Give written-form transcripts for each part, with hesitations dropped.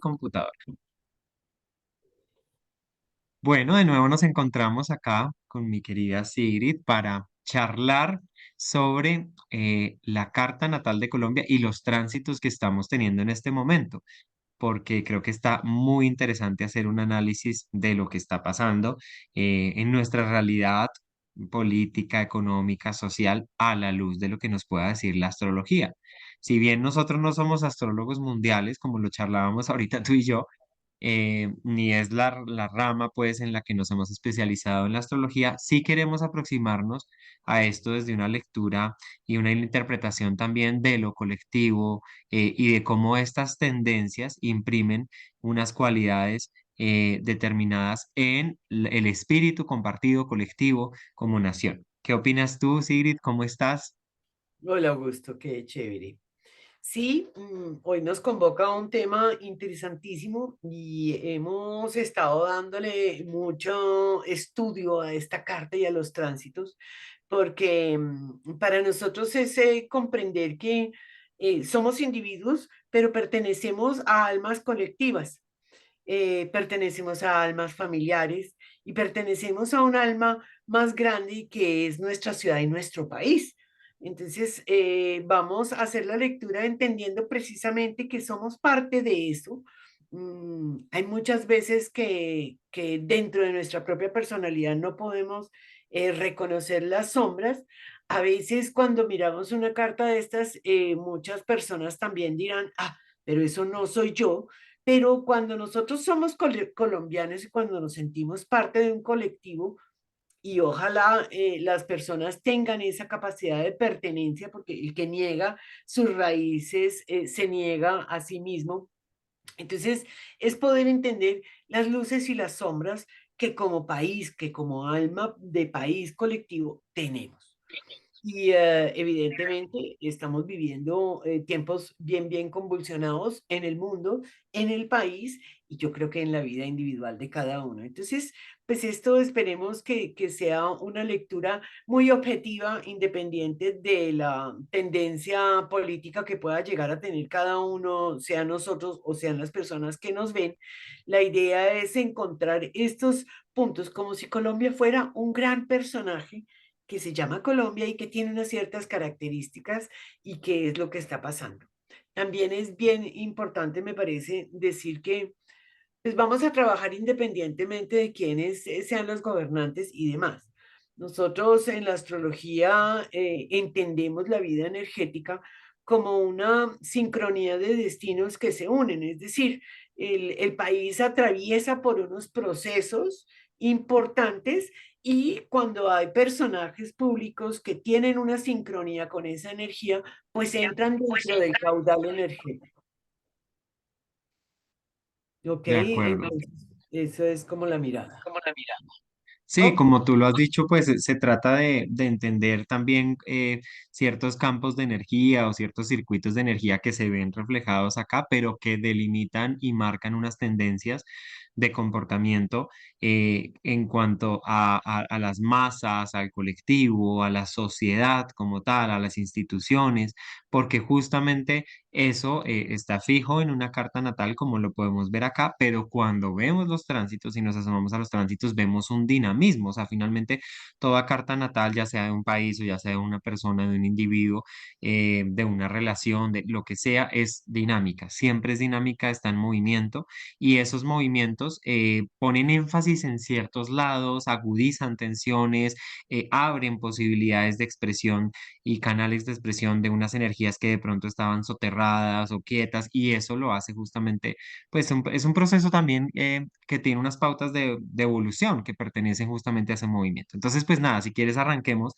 Computador. Bueno, de nuevo nos encontramos acá con mi querida Sigrid para charlar sobre la Carta Natal de Colombia y los tránsitos que estamos teniendo en este momento, porque creo que está muy interesante hacer un análisis de lo que está pasando en nuestra realidad política, económica, social, a la luz de lo que nos pueda decir la astrología. Si bien nosotros no somos astrólogos mundiales, como lo charlábamos ahorita tú y yo, ni es la rama pues en la que nos hemos especializado en la astrología, sí queremos aproximarnos a esto desde una lectura y una interpretación también de lo colectivo y de cómo estas tendencias imprimen unas cualidades determinadas en el espíritu compartido colectivo como nación. ¿Qué opinas tú, Sigrid? ¿Cómo estás? Hola Augusto, qué chévere. Sí, hoy nos convoca un tema interesantísimo y hemos estado dándole mucho estudio a esta carta y a los tránsitos, porque para nosotros es comprender que somos individuos, pero pertenecemos a almas colectivas, pertenecemos a almas familiares y pertenecemos a un alma más grande que es nuestra ciudad y nuestro país. Entonces, vamos a hacer la lectura entendiendo precisamente que somos parte de eso. Hay muchas veces que dentro de nuestra propia personalidad no podemos reconocer las sombras. A veces cuando miramos una carta de estas, muchas personas también dirán, ah, pero eso no soy yo. Pero cuando nosotros somos colombianos y cuando nos sentimos parte de un colectivo, y ojalá las personas tengan esa capacidad de pertenencia, porque el que niega sus raíces se niega a sí mismo. Entonces, es poder entender las luces y las sombras que como país, que como alma de país colectivo tenemos. Y evidentemente estamos viviendo tiempos bien convulsionados en el mundo, en el país y yo creo que en la vida individual de cada uno. Entonces, pues esto esperemos que sea una lectura muy objetiva, independiente de la tendencia política que pueda llegar a tener cada uno, sean nosotros o sean las personas que nos ven. La idea es encontrar estos puntos como si Colombia fuera un gran personaje que se llama Colombia y que tiene unas ciertas características y qué es lo que está pasando. También es bien importante, me parece, decir que pues vamos a trabajar independientemente de quiénes sean los gobernantes y demás. Nosotros en la astrología entendemos la vida energética como una sincronía de destinos que se unen, es decir, el país atraviesa por unos procesos importantes y cuando hay personajes públicos que tienen una sincronía con esa energía, pues entran dentro del caudal energético. ¿Ok? De acuerdo. Entonces, eso es como la mirada. Sí, Ok. como tú lo has dicho, pues se trata de entender también ciertos campos de energía o ciertos circuitos de energía que se ven reflejados acá, pero que delimitan y marcan unas tendencias de comportamiento en cuanto a las masas, al colectivo, a la sociedad como tal, a las instituciones, porque justamente eso está fijo en una carta natal, como lo podemos ver acá, pero cuando vemos los tránsitos y nos asomamos a los tránsitos, vemos un dinamismo. O sea, finalmente toda carta natal, ya sea de un país o ya sea de una persona, de un individuo, de una relación, de lo que sea, es dinámica. Siempre es dinámica, está en movimiento y esos movimientos ponen énfasis en ciertos lados, agudizan tensiones, abren posibilidades de expresión y canales de expresión de unas energías que de pronto estaban soterradas o quietas y eso lo hace justamente, pues es un proceso también que tiene unas pautas de evolución que pertenecen justamente a ese movimiento. Entonces, pues nada, si quieres arranquemos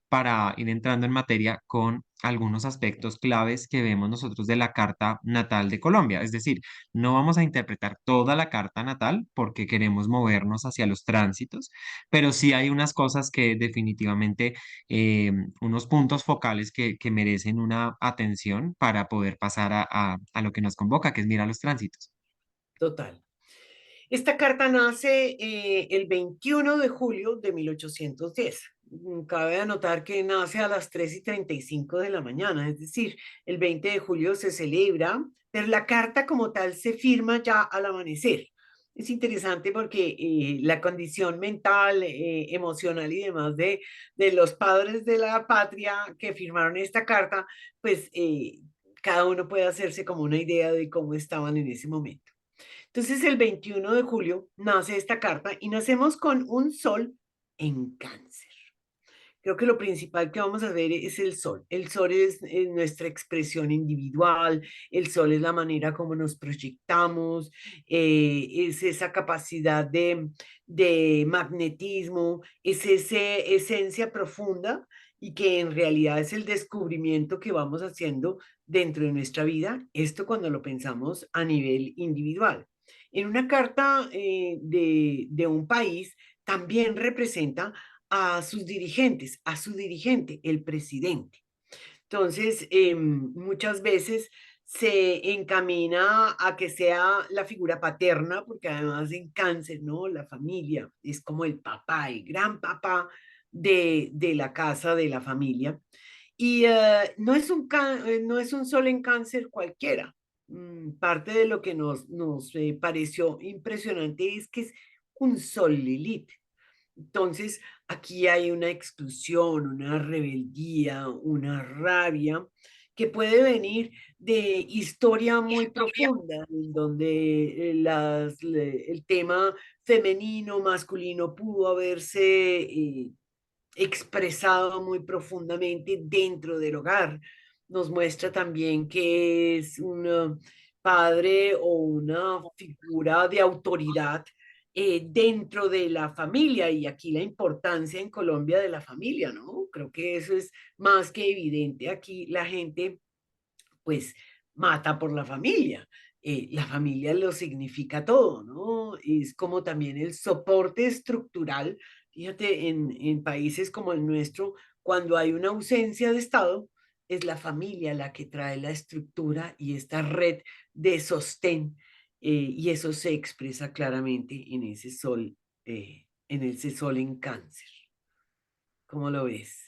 para ir entrando en materia con algunos aspectos claves que vemos nosotros de la carta natal de Colombia. Es decir, no vamos a interpretar toda la carta natal porque queremos movernos hacia los tránsitos, pero sí hay unas cosas que definitivamente unos puntos focales que merecen una atención para poder pasar a lo que nos convoca, que es mirar los tránsitos. Total. Esta carta nace el 21 de julio de 1810. Cabe anotar que nace a las 3:35 de la mañana, es decir, el 20 de julio se celebra, pero la carta como tal se firma ya al amanecer. Es interesante porque la condición mental, emocional y demás de los padres de la patria que firmaron esta carta, pues cada uno puede hacerse como una idea de cómo estaban en ese momento. Entonces, el 21 de julio nace esta carta y nacemos con un sol en cáncer. Creo que lo principal que vamos a ver es el sol. El sol es nuestra expresión individual, el sol es la manera como nos proyectamos, es esa capacidad de magnetismo, es esa esencia profunda y que en realidad es el descubrimiento que vamos haciendo dentro de nuestra vida, esto cuando lo pensamos a nivel individual. En una carta de un país también representa a sus dirigentes, a su dirigente, el presidente. Entonces, muchas veces se encamina a que sea la figura paterna, porque además en cáncer, ¿no? La familia es como el papá, el gran papá de la casa, de la familia. Y no es un sol en cáncer cualquiera. Parte de lo que nos pareció impresionante es que es un sol Lilith. Entonces, aquí hay una exclusión, una rebeldía, una rabia que puede venir de historia muy profunda, en donde el tema femenino, masculino pudo haberse expresado muy profundamente dentro del hogar. Nos muestra también que es un padre o una figura de autoridad dentro de la familia y aquí la importancia en Colombia de la familia, ¿no? Creo que eso es más que evidente. Aquí la gente pues mata por la familia. La familia lo significa todo, ¿no? Es como también el soporte estructural. Fíjate, en países como el nuestro, cuando hay una ausencia de Estado, es la familia la que trae la estructura y esta red de sostén, y eso se expresa claramente en ese sol en cáncer. ¿Cómo lo ves?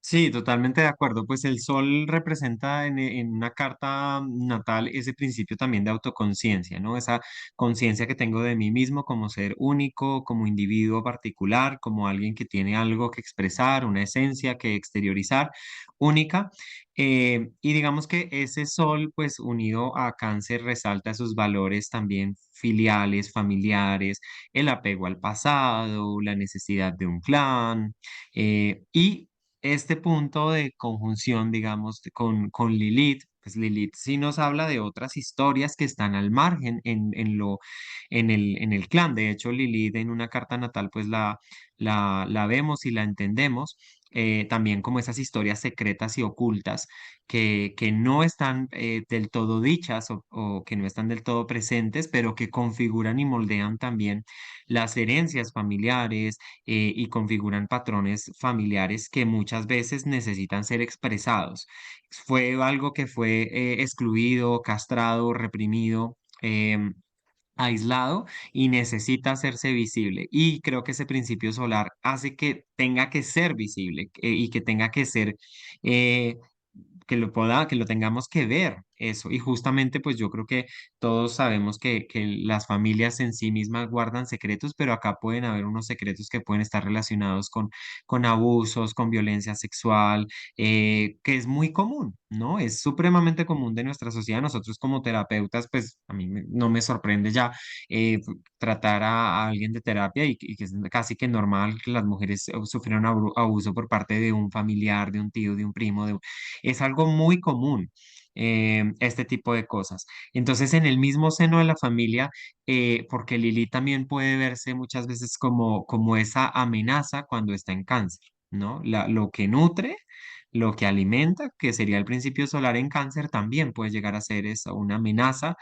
Sí, totalmente de acuerdo. Pues el sol representa en una carta natal ese principio también de autoconciencia, ¿no? Esa conciencia que tengo de mí mismo como ser único, como individuo particular, como alguien que tiene algo que expresar, una esencia que exteriorizar, única. Y digamos que ese sol, pues unido a cáncer, resalta sus valores también filiales, familiares, el apego al pasado, la necesidad de un clan. Y este punto de conjunción, digamos, con Lilith, pues Lilith sí nos habla de otras historias que están al margen en el clan. De hecho, Lilith en una carta natal, pues la vemos y la entendemos. También como esas historias secretas y ocultas que no están del todo dichas o que no están del todo presentes, pero que configuran y moldean también las herencias familiares y configuran patrones familiares que muchas veces necesitan ser expresados. Fue algo que fue excluido, castrado, reprimido. Aislado y necesita hacerse visible. Y creo que ese principio solar hace que tenga que ser visible y que tenga que ser eh, que lo tengamos que ver eso. Y justamente, pues yo creo que todos sabemos que las familias en sí mismas guardan secretos, pero acá pueden haber unos secretos que pueden estar relacionados con abusos, con violencia sexual, que es muy común, ¿no? Es supremamente común de nuestra sociedad. Nosotros como terapeutas, pues a mí no me sorprende ya tratar a alguien de terapia y que es casi que normal que las mujeres sufrieran abuso por parte de un familiar, de un tío, de un primo, es algo muy común. Este tipo de cosas. Entonces, en el mismo seno de la familia, porque Lili también puede verse muchas veces como esa amenaza cuando está en cáncer, ¿no? Lo que nutre, lo que alimenta, que sería el principio solar en cáncer, también puede llegar a ser eso, una amenaza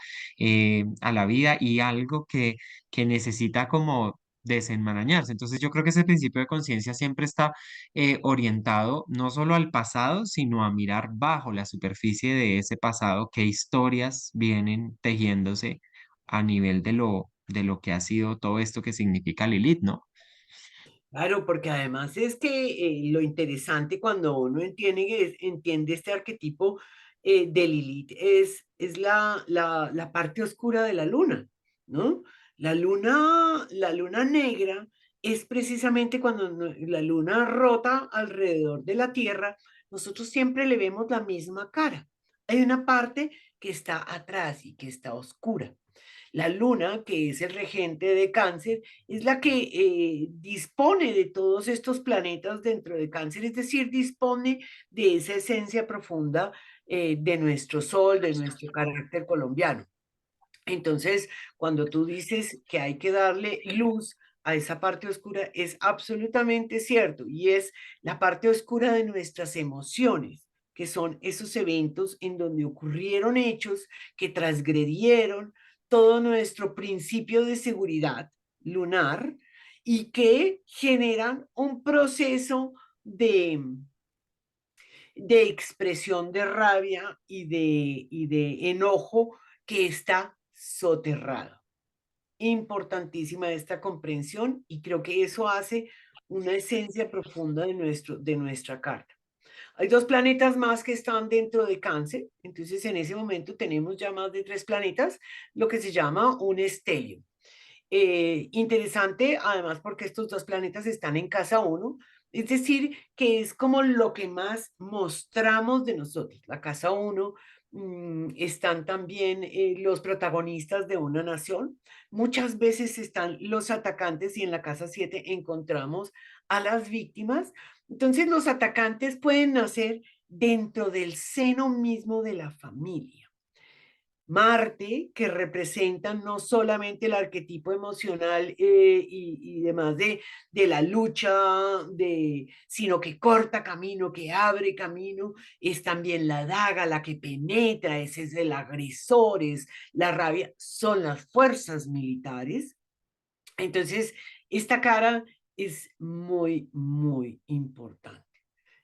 a la vida y algo que necesita como desenmarañarse. Entonces yo creo que ese principio de conciencia siempre está orientado no solo al pasado, sino a mirar bajo la superficie de ese pasado, qué historias vienen tejiéndose a nivel de lo que ha sido todo esto que significa Lilith, ¿no? Claro, porque además es que lo interesante cuando uno entiende este arquetipo de Lilith es la parte oscura de la luna, ¿no? La luna negra es precisamente cuando la luna rota alrededor de la Tierra, nosotros siempre le vemos la misma cara. Hay una parte que está atrás y que está oscura. La luna, que es el regente de Cáncer, es la que dispone de todos estos planetas dentro de Cáncer, es decir, dispone de esa esencia profunda de nuestro sol, de nuestro carácter colombiano. Entonces, cuando tú dices que hay que darle luz a esa parte oscura, es absolutamente cierto y es la parte oscura de nuestras emociones, que son esos eventos en donde ocurrieron hechos que transgredieron todo nuestro principio de seguridad lunar y que generan un proceso de, de expresión de rabia y de enojo que está soterrado. Importantísima esta comprensión y creo que eso hace una esencia profunda de nuestra carta. Hay dos planetas más que están dentro de Cáncer, entonces en ese momento tenemos ya más de tres planetas, lo que se llama un estelio. Interesante, además, porque estos dos planetas están en casa uno, es decir, que es como lo que más mostramos de nosotros. La casa uno están también los protagonistas de una nación. Muchas veces están los atacantes y en la casa 7 encontramos a las víctimas. Entonces, los atacantes pueden nacer dentro del seno mismo de la familia. Marte, que representa no solamente el arquetipo emocional y demás de la lucha, sino que corta camino, que abre camino, es también la daga, la que penetra, ese es el agresor, es la rabia, son las fuerzas militares. Entonces, esta cara es muy, muy importante.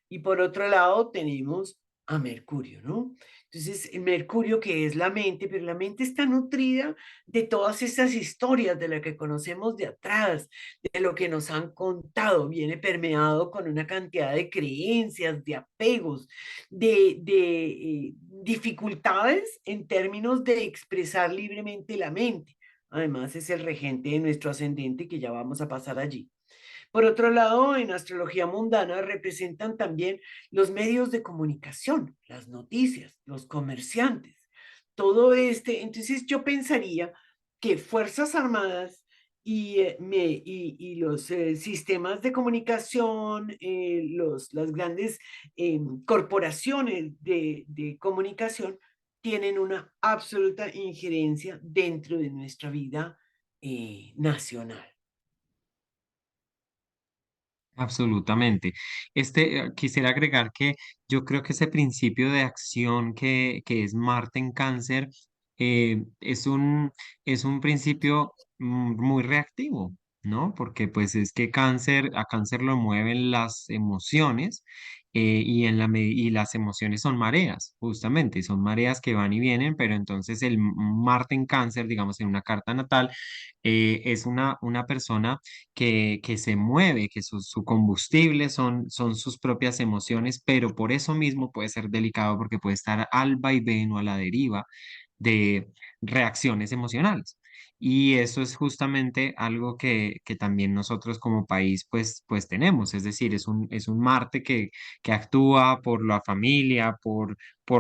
Y por otro lado tenemos a Mercurio, ¿no? Entonces, Mercurio que es la mente, pero la mente está nutrida de todas esas historias de las que conocemos de atrás, de lo que nos han contado, viene permeado con una cantidad de creencias, de apegos, de dificultades en términos de expresar libremente la mente. Además, es el regente de nuestro ascendente que ya vamos a pasar allí. Por otro lado, en astrología mundana representan también los medios de comunicación, las noticias, los comerciantes, todo este. Entonces yo pensaría que Fuerzas Armadas y los sistemas de comunicación, las grandes corporaciones de comunicación tienen una absoluta injerencia dentro de nuestra vida nacional. Absolutamente. Quisiera agregar que yo creo que ese principio de acción que es Marte en Cáncer es un principio muy reactivo, ¿no? Porque pues es que a Cáncer lo mueven las emociones y las emociones son mareas, justamente, y son mareas que van y vienen, pero entonces el Marte en Cáncer, digamos, en una carta natal, es una persona que se mueve, que su combustible son sus propias emociones, pero por eso mismo puede ser delicado porque puede estar al vaivén o a la deriva de reacciones emocionales. Y eso es justamente algo que también nosotros como país pues tenemos, es decir, es un Marte que actúa por la familia, por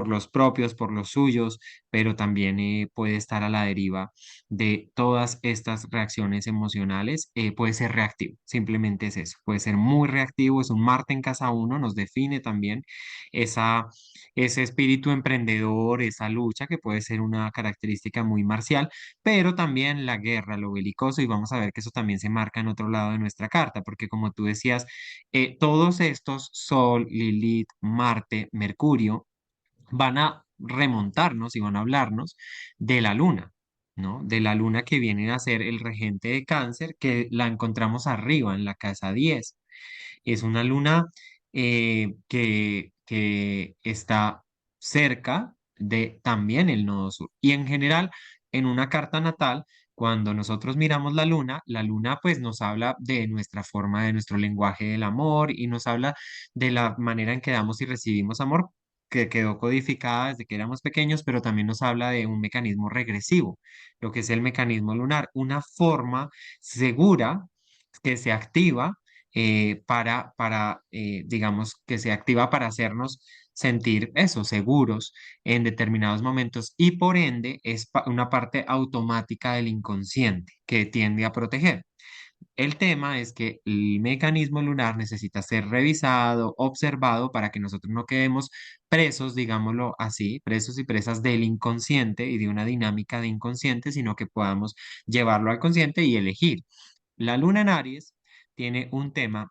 los propios, por los suyos, pero también puede estar a la deriva de todas estas reacciones emocionales. Puede ser reactivo, simplemente es eso, puede ser muy reactivo, es un Marte en casa uno, nos define también esa, ese espíritu emprendedor, esa lucha que puede ser una característica muy marcial, pero también la guerra, lo belicoso, y vamos a ver que eso también se marca en otro lado de nuestra carta, porque como tú decías, todos estos, Sol, Lilith, Marte, Mercurio, van a remontarnos y van a hablarnos de la luna, ¿no? De la luna que viene a ser el regente de Cáncer, que la encontramos arriba en la casa 10. Es una luna que está cerca de también el nodo sur. Y en general, en una carta natal, Cuando nosotros miramos la luna pues nos habla de nuestra forma, de nuestro lenguaje del amor y nos habla de la manera en que damos y recibimos amor, que quedó codificada desde que éramos pequeños, pero también nos habla de un mecanismo regresivo, lo que es el mecanismo lunar, una forma segura que se activa digamos, que se activa para hacernos sentir eso, seguros en determinados momentos y por ende es una parte automática del inconsciente que tiende a proteger. El tema es que el mecanismo lunar necesita ser revisado, observado para que nosotros no quedemos presos, digámoslo así, presos y presas del inconsciente y de una dinámica de inconsciente, sino que podamos llevarlo al consciente y elegir. La luna en Aries tiene un tema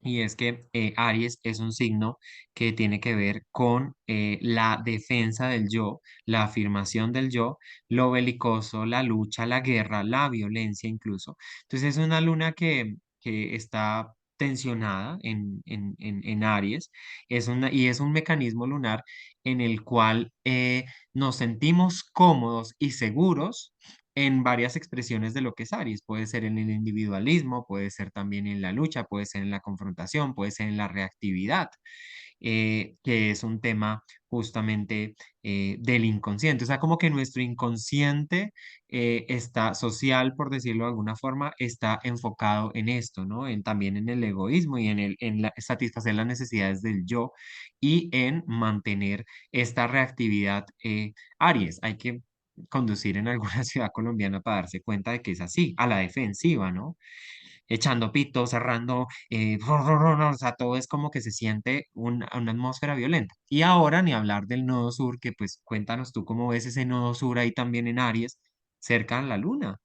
y es que Aries es un signo que tiene que ver con la defensa del yo, la afirmación del yo, lo belicoso, la lucha, la guerra, la violencia incluso. Entonces es una luna que está tensionada en Aries y es un mecanismo lunar en el cual nos sentimos cómodos y seguros en varias expresiones de lo que es Aries. Puede ser en el individualismo, puede ser también en la lucha, puede ser en la confrontación, puede ser en la reactividad, que es un tema justamente del inconsciente. O sea, como que nuestro inconsciente está social, por decirlo de alguna forma, está enfocado en esto, ¿no? También en el egoísmo y satisfacer las necesidades del yo y en mantener esta reactividad. Aries, hay que conducir en alguna ciudad colombiana para darse cuenta de que es así, a la defensiva, ¿no? Echando pito, cerrando, o sea, todo es como que se siente una atmósfera violenta. Y ahora ni hablar del nodo sur, que pues cuéntanos tú cómo ves ese nodo sur ahí también en Aries, cerca a la luna.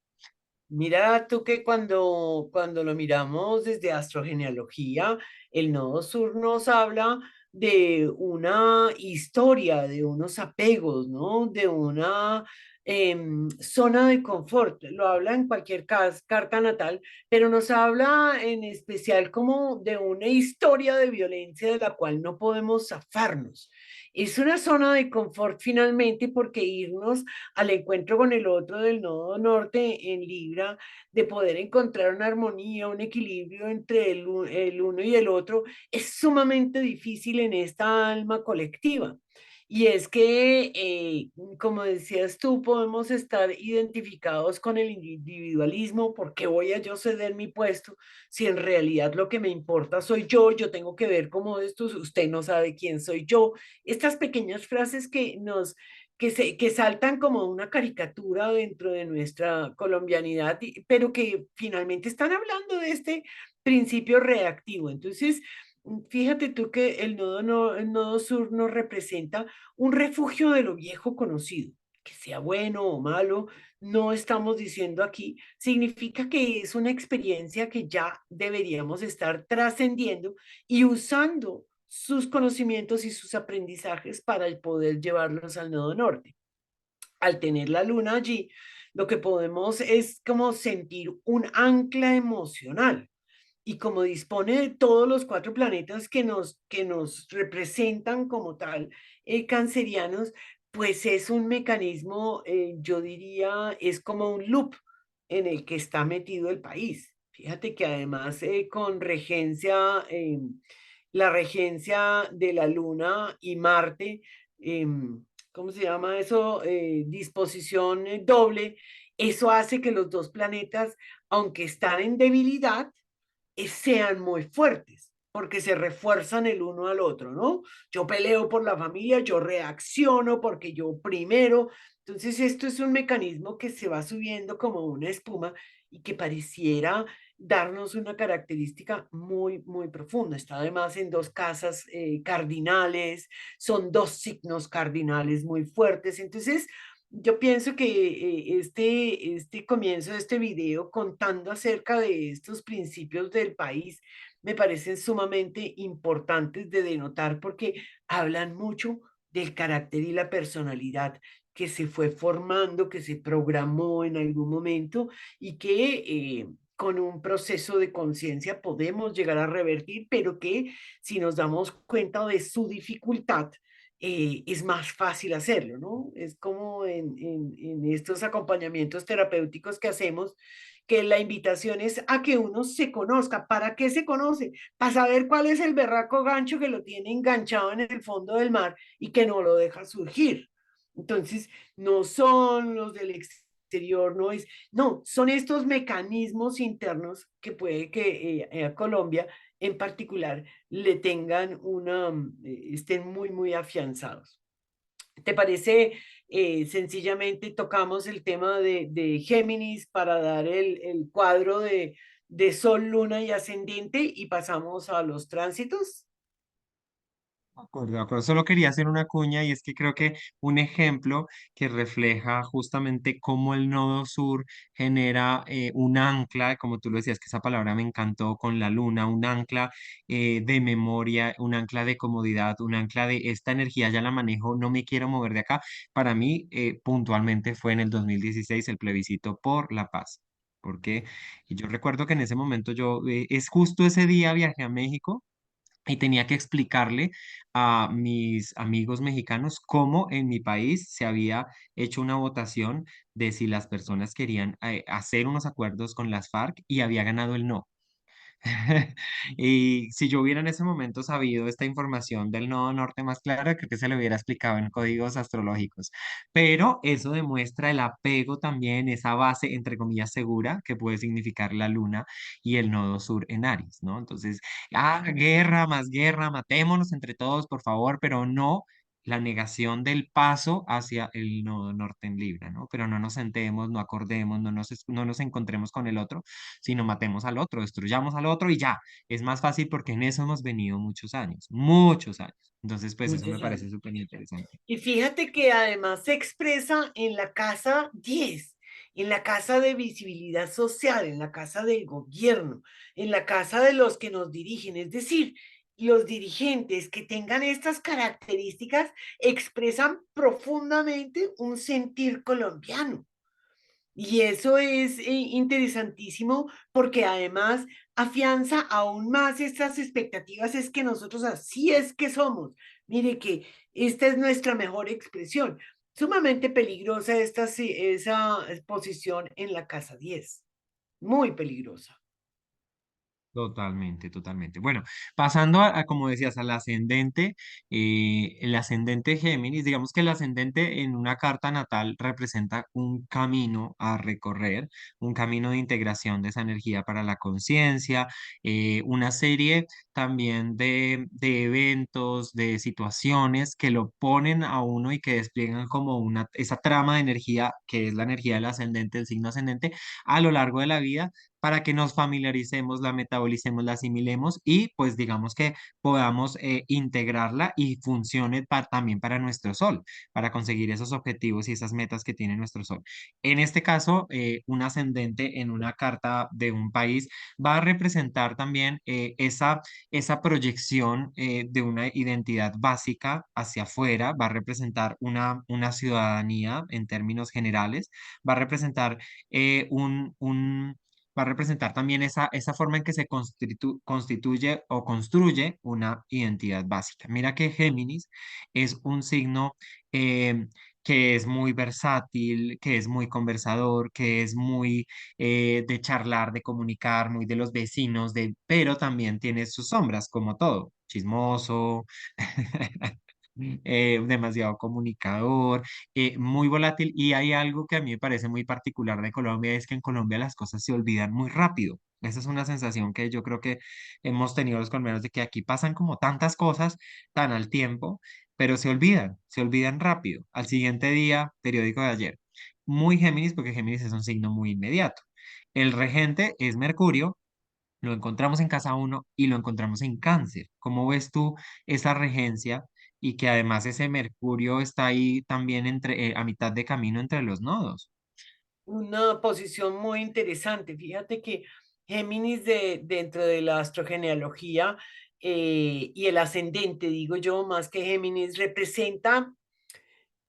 Mira tú que cuando lo miramos desde astrogenealogía, el nodo sur nos habla de una historia, de unos apegos, ¿no? De una zona de confort. Lo habla en cualquier carta natal, pero nos habla en especial como de una historia de violencia de la cual no podemos zafarnos. Es una zona de confort finalmente porque irnos al encuentro con el otro del nodo norte en Libra, de poder encontrar una armonía, un equilibrio entre el uno y el otro, es sumamente difícil en esta alma colectiva. Y es que, como decías tú, podemos estar identificados con el individualismo, porque voy a yo ceder mi puesto si en realidad lo que me importa soy yo tengo que ver cómo esto, usted no sabe quién soy yo. Estas pequeñas frases que saltan como una caricatura dentro de nuestra colombianidad, pero que finalmente están hablando de este principio reactivo. Entonces, fíjate tú que el nodo, no, el nodo sur nos representa un refugio de lo viejo conocido. Que sea bueno o malo, no estamos diciendo aquí, significa que es una experiencia que ya deberíamos estar trascendiendo y usando sus conocimientos y sus aprendizajes para el poder llevarlos al nodo norte. Al tener la luna allí, lo que podemos es como sentir un ancla emocional y como dispone de todos los cuatro planetas que nos representan como tal, cancerianos, pues es un mecanismo, yo diría, es como un loop en el que está metido el país. Fíjate que además con regencia, la regencia de la Luna y Marte, eh, ¿cómo se llama eso? Disposición doble, eso hace que los dos planetas, aunque están en debilidad, sean muy fuertes, porque se refuerzan el uno al otro, ¿no? Yo peleo por la familia, yo reacciono porque yo primero. Entonces, esto es un mecanismo que se va subiendo como una espuma y que pareciera darnos una característica muy, muy profunda. Está además en dos casas cardinales, son dos signos cardinales muy fuertes. Entonces, yo pienso que este comienzo de este video contando acerca de estos principios del país me parecen sumamente importantes de denotar porque hablan mucho del carácter y la personalidad que se fue formando, que se programó en algún momento y que con un proceso de conciencia podemos llegar a revertir, pero que si nos damos cuenta de su dificultad, es más fácil hacerlo, ¿no? Es como en estos acompañamientos terapéuticos que hacemos, que la invitación es a que uno se conozca. ¿Para qué se conoce? Para saber cuál es el berraco gancho que lo tiene enganchado en el fondo del mar y que no lo deja surgir. Entonces, no son los del exterior, no, son estos mecanismos internos que puede que a Colombia en particular le tengan estén muy, muy afianzados. ¿Te parece? Sencillamente tocamos el tema de Géminis para dar el cuadro de Sol, Luna y Ascendente y pasamos a los tránsitos. De acuerdo. Solo quería hacer una cuña y es que creo que un ejemplo que refleja justamente cómo el nodo sur genera un ancla, como tú lo decías, que esa palabra me encantó con la luna, un ancla de memoria, un ancla de comodidad, un ancla de esta energía ya la manejo, no me quiero mover de acá. Para mí, puntualmente fue en el 2016 el plebiscito por la paz. Porque y yo recuerdo que en ese momento es justo ese día viajé a México y tenía que explicarle a mis amigos mexicanos cómo en mi país se había hecho una votación de si las personas querían hacer unos acuerdos con las FARC y había ganado el no. Y si yo hubiera en ese momento sabido esta información del nodo norte más clara, creo que se lo hubiera explicado en códigos astrológicos. Pero eso demuestra el apego también, esa base, entre comillas, segura que puede significar la luna y el nodo sur en Aries, ¿no? Entonces, guerra, matémonos entre todos, por favor, pero no la negación del paso hacia el nodo norte en Libra, ¿no? Pero no nos sentemos, no acordemos, no nos encontremos con el otro, sino matemos al otro, destruyamos al otro y ya. Es más fácil porque en eso hemos venido muchos años, muchos años. Entonces, pues eso me Muchos parece años. súper interesante. Y fíjate que además se expresa en la casa 10, en la casa de visibilidad social, en la casa del gobierno, en la casa de los que nos dirigen. Es decir, los dirigentes que tengan estas características expresan profundamente un sentir colombiano. Y eso es interesantísimo porque además afianza aún más estas expectativas, es que nosotros así es que somos. Mire que esta es nuestra mejor expresión. Sumamente peligrosa esa posición en la casa 10, muy peligrosa. Totalmente, totalmente. Bueno, pasando como decías, al ascendente, el ascendente Géminis, digamos que el ascendente en una carta natal representa un camino a recorrer, un camino de integración de esa energía para la conciencia, una serie también de eventos, de situaciones que lo ponen a uno y que despliegan como esa trama de energía, que es la energía del ascendente, el signo ascendente, a lo largo de la vida para que nos familiaricemos, la metabolicemos, la asimilemos y pues digamos que podamos integrarla y funcione también para nuestro sol, para conseguir esos objetivos y esas metas que tiene nuestro sol. En este caso, un ascendente en una carta de un país va a representar también esa proyección de una identidad básica hacia afuera, va a representar una ciudadanía en términos generales, va a representar va a representar también esa forma en que se constituye o construye una identidad básica. Mira que Géminis es un signo eh, que es muy versátil, que es muy conversador, que es muy de charlar, de comunicar, muy de los vecinos, pero también tiene sus sombras, como todo, chismoso, demasiado comunicador, muy volátil. Y hay algo que a mí me parece muy particular de Colombia, es que en Colombia las cosas se olvidan muy rápido. Esa es una sensación que yo creo que hemos tenido los colombianos de que aquí pasan como tantas cosas tan al tiempo, pero se olvidan rápido. Al siguiente día, periódico de ayer. Muy Géminis, porque Géminis es un signo muy inmediato. El regente es Mercurio, lo encontramos en casa uno y lo encontramos en Cáncer. ¿Cómo ves tú esa regencia y que además ese Mercurio está ahí también a mitad de camino entre los nodos? Una posición muy interesante. Fíjate que Géminis dentro de la astrogenealogía y el ascendente, digo yo, más que Géminis, representa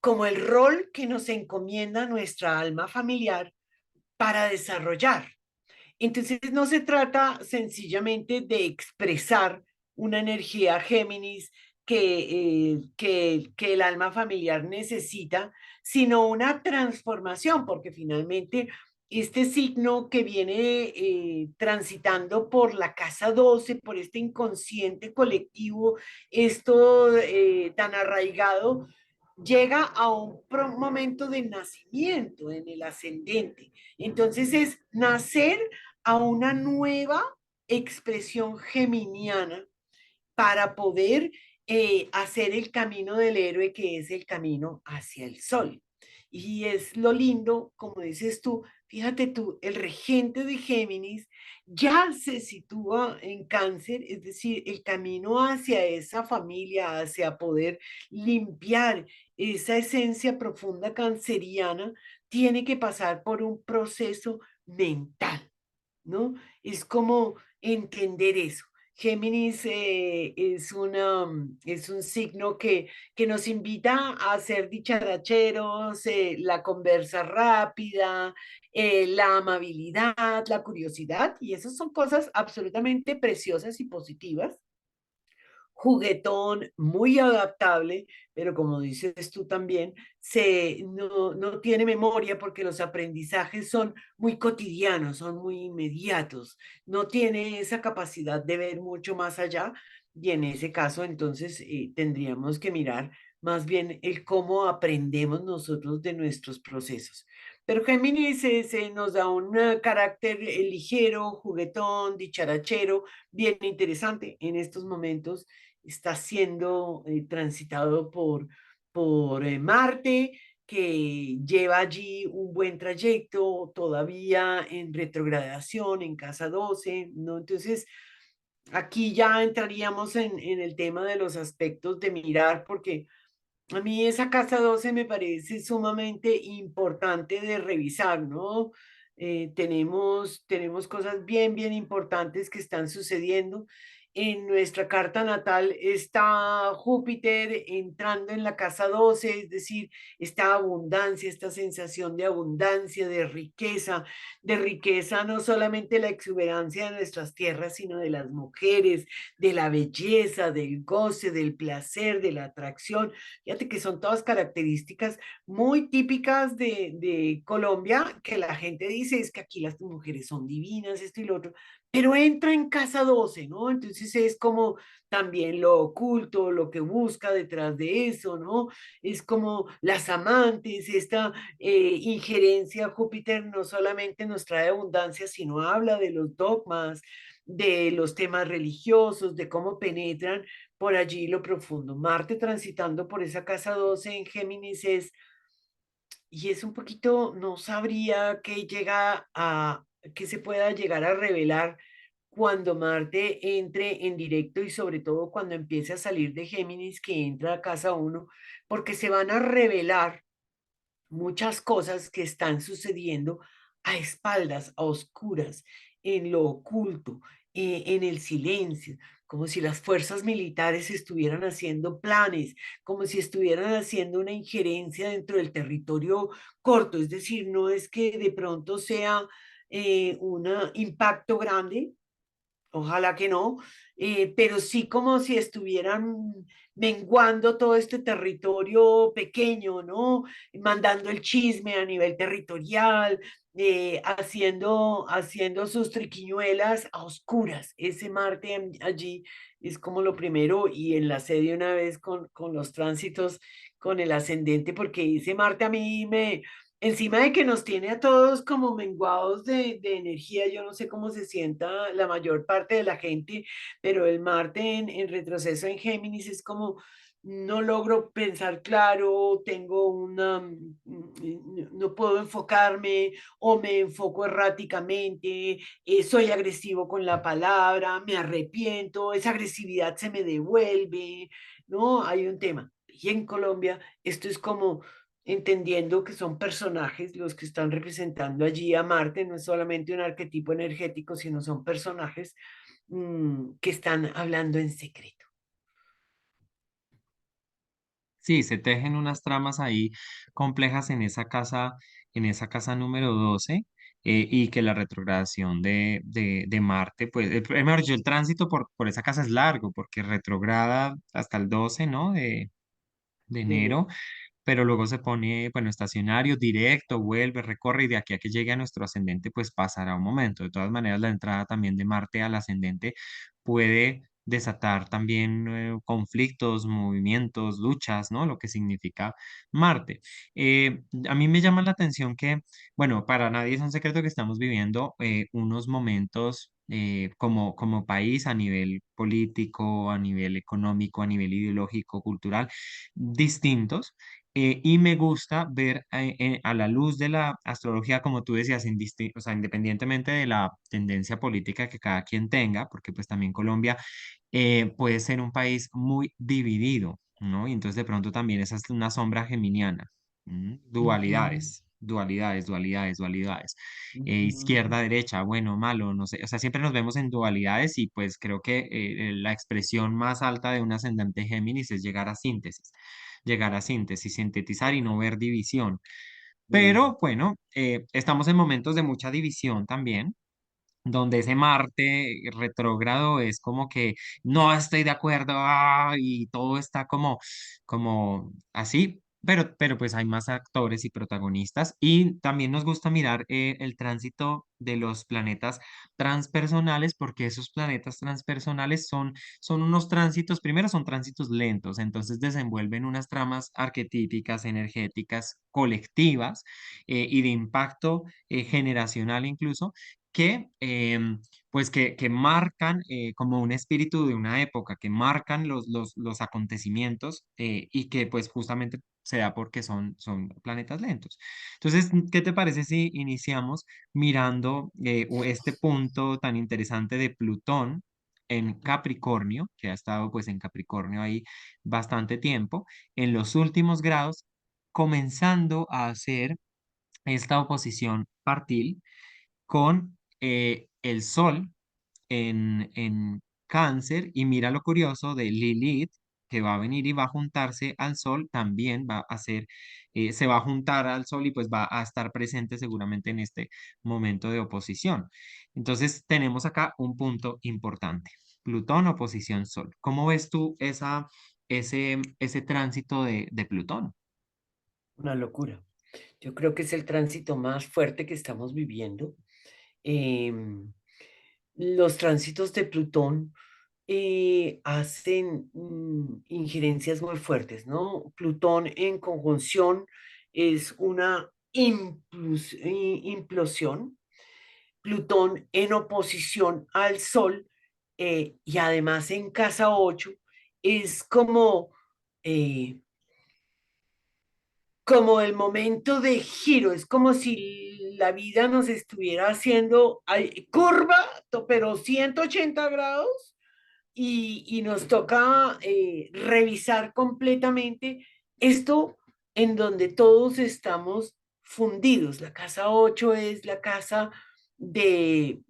como el rol que nos encomienda nuestra alma familiar para desarrollar. Entonces no se trata sencillamente de expresar una energía Géminis que el alma familiar necesita, sino una transformación, porque finalmente este signo que viene transitando por la casa 12 por este inconsciente colectivo, esto tan arraigado, llega a un momento de nacimiento en el ascendente. Entonces es nacer a una nueva expresión geminiana para poder hacer el camino del héroe, que es el camino hacia el sol. Y es lo lindo, como dices tú, fíjate tú, el regente de Géminis ya se sitúa en cáncer, es decir, el camino hacia esa familia, hacia poder limpiar esa esencia profunda canceriana, tiene que pasar por un proceso mental, ¿no? Es como entender eso. Géminis es un signo que nos invita a ser dicharacheros, la conversa rápida, la amabilidad, la curiosidad, y esas son cosas absolutamente preciosas y positivas, juguetón, muy adaptable, pero como dices tú también, no tiene memoria porque los aprendizajes son muy cotidianos, son muy inmediatos, no tiene esa capacidad de ver mucho más allá y en ese caso entonces tendríamos que mirar más bien el cómo aprendemos nosotros de nuestros procesos. Pero Géminis se nos da un carácter ligero, juguetón, dicharachero, bien interesante en estos momentos está siendo transitado por Marte, que lleva allí un buen trayecto, todavía en retrogradación, en casa 12, ¿no? Entonces, aquí ya entraríamos en el tema de los aspectos de mirar, porque a mí esa casa 12 me parece sumamente importante de revisar, ¿no? Tenemos cosas bien importantes que están sucediendo. En nuestra carta natal está Júpiter entrando en la casa 12, es decir, esta abundancia, esta sensación de abundancia, de riqueza, no solamente la exuberancia de nuestras tierras, sino de las mujeres, de la belleza, del goce, del placer, de la atracción. Fíjate que son todas características muy típicas de Colombia, que la gente dice es que aquí las mujeres son divinas, esto y lo otro, pero entra en casa 12, ¿no? Entonces es como también lo oculto, lo que busca detrás de eso, ¿no? Es como las amantes, esta injerencia Júpiter no solamente nos trae abundancia, sino habla de los dogmas, de los temas religiosos, de cómo penetran por allí lo profundo. Marte transitando por esa casa 12 en Géminis y es un poquito, no sabría qué llega a, qué se pueda llegar a revelar cuando Marte entre en directo y sobre todo cuando empiece a salir de Géminis, que entra a casa uno, porque se van a revelar muchas cosas que están sucediendo a espaldas, a oscuras, en lo oculto, en el silencio, como si las fuerzas militares estuvieran haciendo planes, como si estuvieran haciendo una injerencia dentro del territorio corto, es decir, no es que de pronto sea un impacto grande, ojalá que no, pero sí como si estuvieran menguando todo este territorio pequeño, ¿no? Mandando el chisme a nivel territorial, haciendo sus triquiñuelas a oscuras. Ese Marte allí es como lo primero y enlacé de una vez con los tránsitos, con el ascendente, porque ese Marte a mí me, encima de que nos tiene a todos como menguados de energía, yo no sé cómo se sienta la mayor parte de la gente, pero el Marte en retroceso en Géminis es como no logro pensar claro, tengo no puedo enfocarme o me enfoco erráticamente, soy agresivo con la palabra, me arrepiento, esa agresividad se me devuelve, ¿no? Hay un tema. Y en Colombia esto es como entendiendo que son personajes los que están representando allí a Marte, no es solamente un arquetipo energético, sino son personajes que están hablando en secreto. Sí, se tejen unas tramas ahí complejas en esa casa número 12. y que la retrogradación de Marte, pues, mejor dicho, el tránsito por esa casa es largo, porque retrograda hasta el 12, ¿no? De de enero. enero, pero luego se pone, bueno, estacionario, directo, vuelve, recorre y de aquí a que llegue a nuestro ascendente, pues pasará un momento. De todas maneras, la entrada también de Marte al ascendente puede desatar también conflictos, movimientos, luchas, ¿no? Lo que significa Marte. A mí me llama la atención que, bueno, para nadie es un secreto que estamos viviendo unos momentos como país a nivel político, a nivel económico, a nivel ideológico, cultural, distintos. Y me gusta ver a la luz de la astrología, como tú decías, o sea, independientemente de la tendencia política que cada quien tenga, porque pues también Colombia puede ser un país muy dividido, ¿no? Y entonces de pronto también esa es una sombra geminiana. Ujú, Dualidades, dualidades, dualidades, dualidades. ujú, Izquierda, derecha, bueno, malo, no sé. O sea, siempre nos vemos en dualidades y pues creo que la expresión más alta de un ascendente Géminis es llegar a síntesis, sintetizar y no ver división. mm, Pero bueno, estamos en momentos de mucha división también, donde ese Marte retrógrado es como que no estoy de acuerdo, y todo está como así. Pero pues hay más actores y protagonistas y también nos gusta mirar el tránsito de los planetas transpersonales porque esos planetas transpersonales son unos tránsitos, primero son tránsitos lentos, entonces desenvuelven unas tramas arquetípicas, energéticas, colectivas y de impacto generacional incluso que, pues que marcan como un espíritu de una época, que marcan los acontecimientos y que pues justamente se da porque son planetas lentos. Entonces, ¿qué te parece si iniciamos mirando este punto tan interesante de Plutón en Capricornio, que ha estado pues en Capricornio ahí bastante tiempo, en los últimos grados, comenzando a hacer esta oposición partil con el Sol en Cáncer y mira lo curioso de Lilith que va a venir y va a juntarse al Sol, también va a ser, se va a juntar al Sol y pues va a estar presente seguramente en este momento de oposición. Entonces tenemos acá un punto importante. Plutón, oposición Sol. ¿Cómo ves tú ese tránsito de Plutón? una locura. Yo creo que es el tránsito más fuerte que estamos viviendo. Em, los tránsitos de Plutón hacen injerencias muy fuertes, ¿no? Plutón en conjunción es una implosión. Plutón en oposición al Sol y además en casa 8 es eh, como el momento de giro, es como si la vida nos estuviera haciendo curva, pero 180 grados y nos toca revisar completamente esto en donde todos estamos fundidos. La casa 8 es la casa de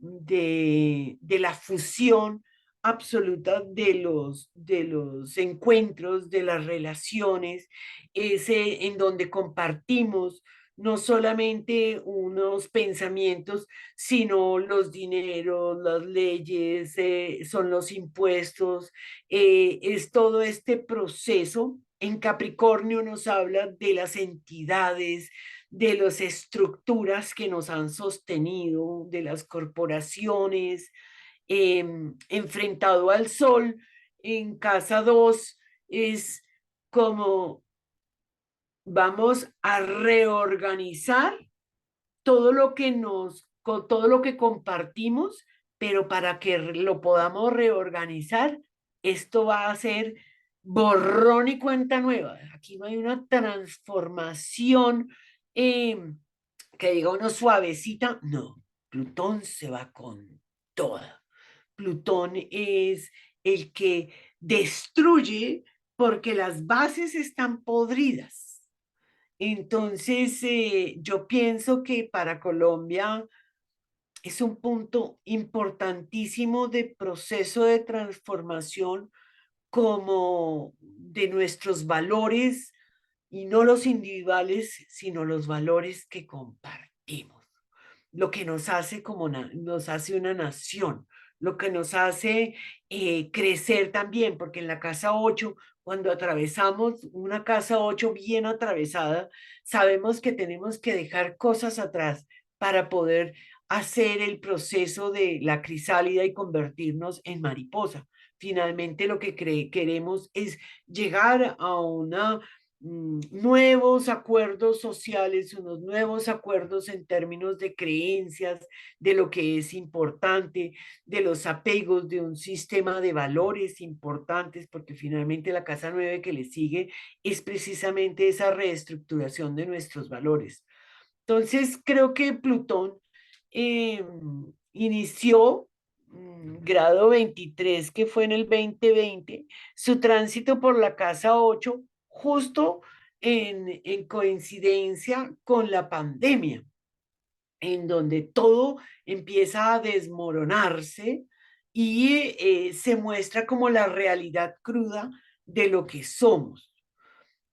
la fusión absoluta de los encuentros, de las relaciones, ese en donde compartimos no solamente unos pensamientos, sino los dineros, las leyes, son los impuestos, es todo este proceso. En Capricornio nos habla de las entidades, de las estructuras que nos han sostenido, de las corporaciones, enfrentado al Sol. En casa 2 es como vamos a reorganizar todo lo que con todo lo que compartimos, pero para que lo podamos reorganizar, esto va a ser borrón y cuenta nueva. Aquí no hay una transformación eh, que diga uno suavecita, no, Plutón se va con toda. Plutón es el que destruye porque las bases están podridas. Entonces, yo pienso que para Colombia es un punto importantísimo de proceso de transformación como de nuestros valores y no los individuales, sino los valores que compartimos. lo que nos hace nos hace una nación, lo que nos hace crecer también, porque en la casa 8 cuando atravesamos una casa 8 bien atravesada, sabemos que tenemos que dejar cosas atrás para poder hacer el proceso de la crisálida y convertirnos en mariposa. Finalmente lo que queremos es llegar a una nuevos acuerdos sociales, unos nuevos acuerdos en términos de creencias, de lo que es importante, de los apegos, de un sistema de valores importantes, porque finalmente la casa 9 que le sigue es precisamente esa reestructuración de nuestros valores. Entonces, creo que Plutón eh, inició grado 23 que fue en el 2020 su tránsito por la casa 8 justo en coincidencia con la pandemia, en donde todo empieza a desmoronarse y se muestra como la realidad cruda de lo que somos.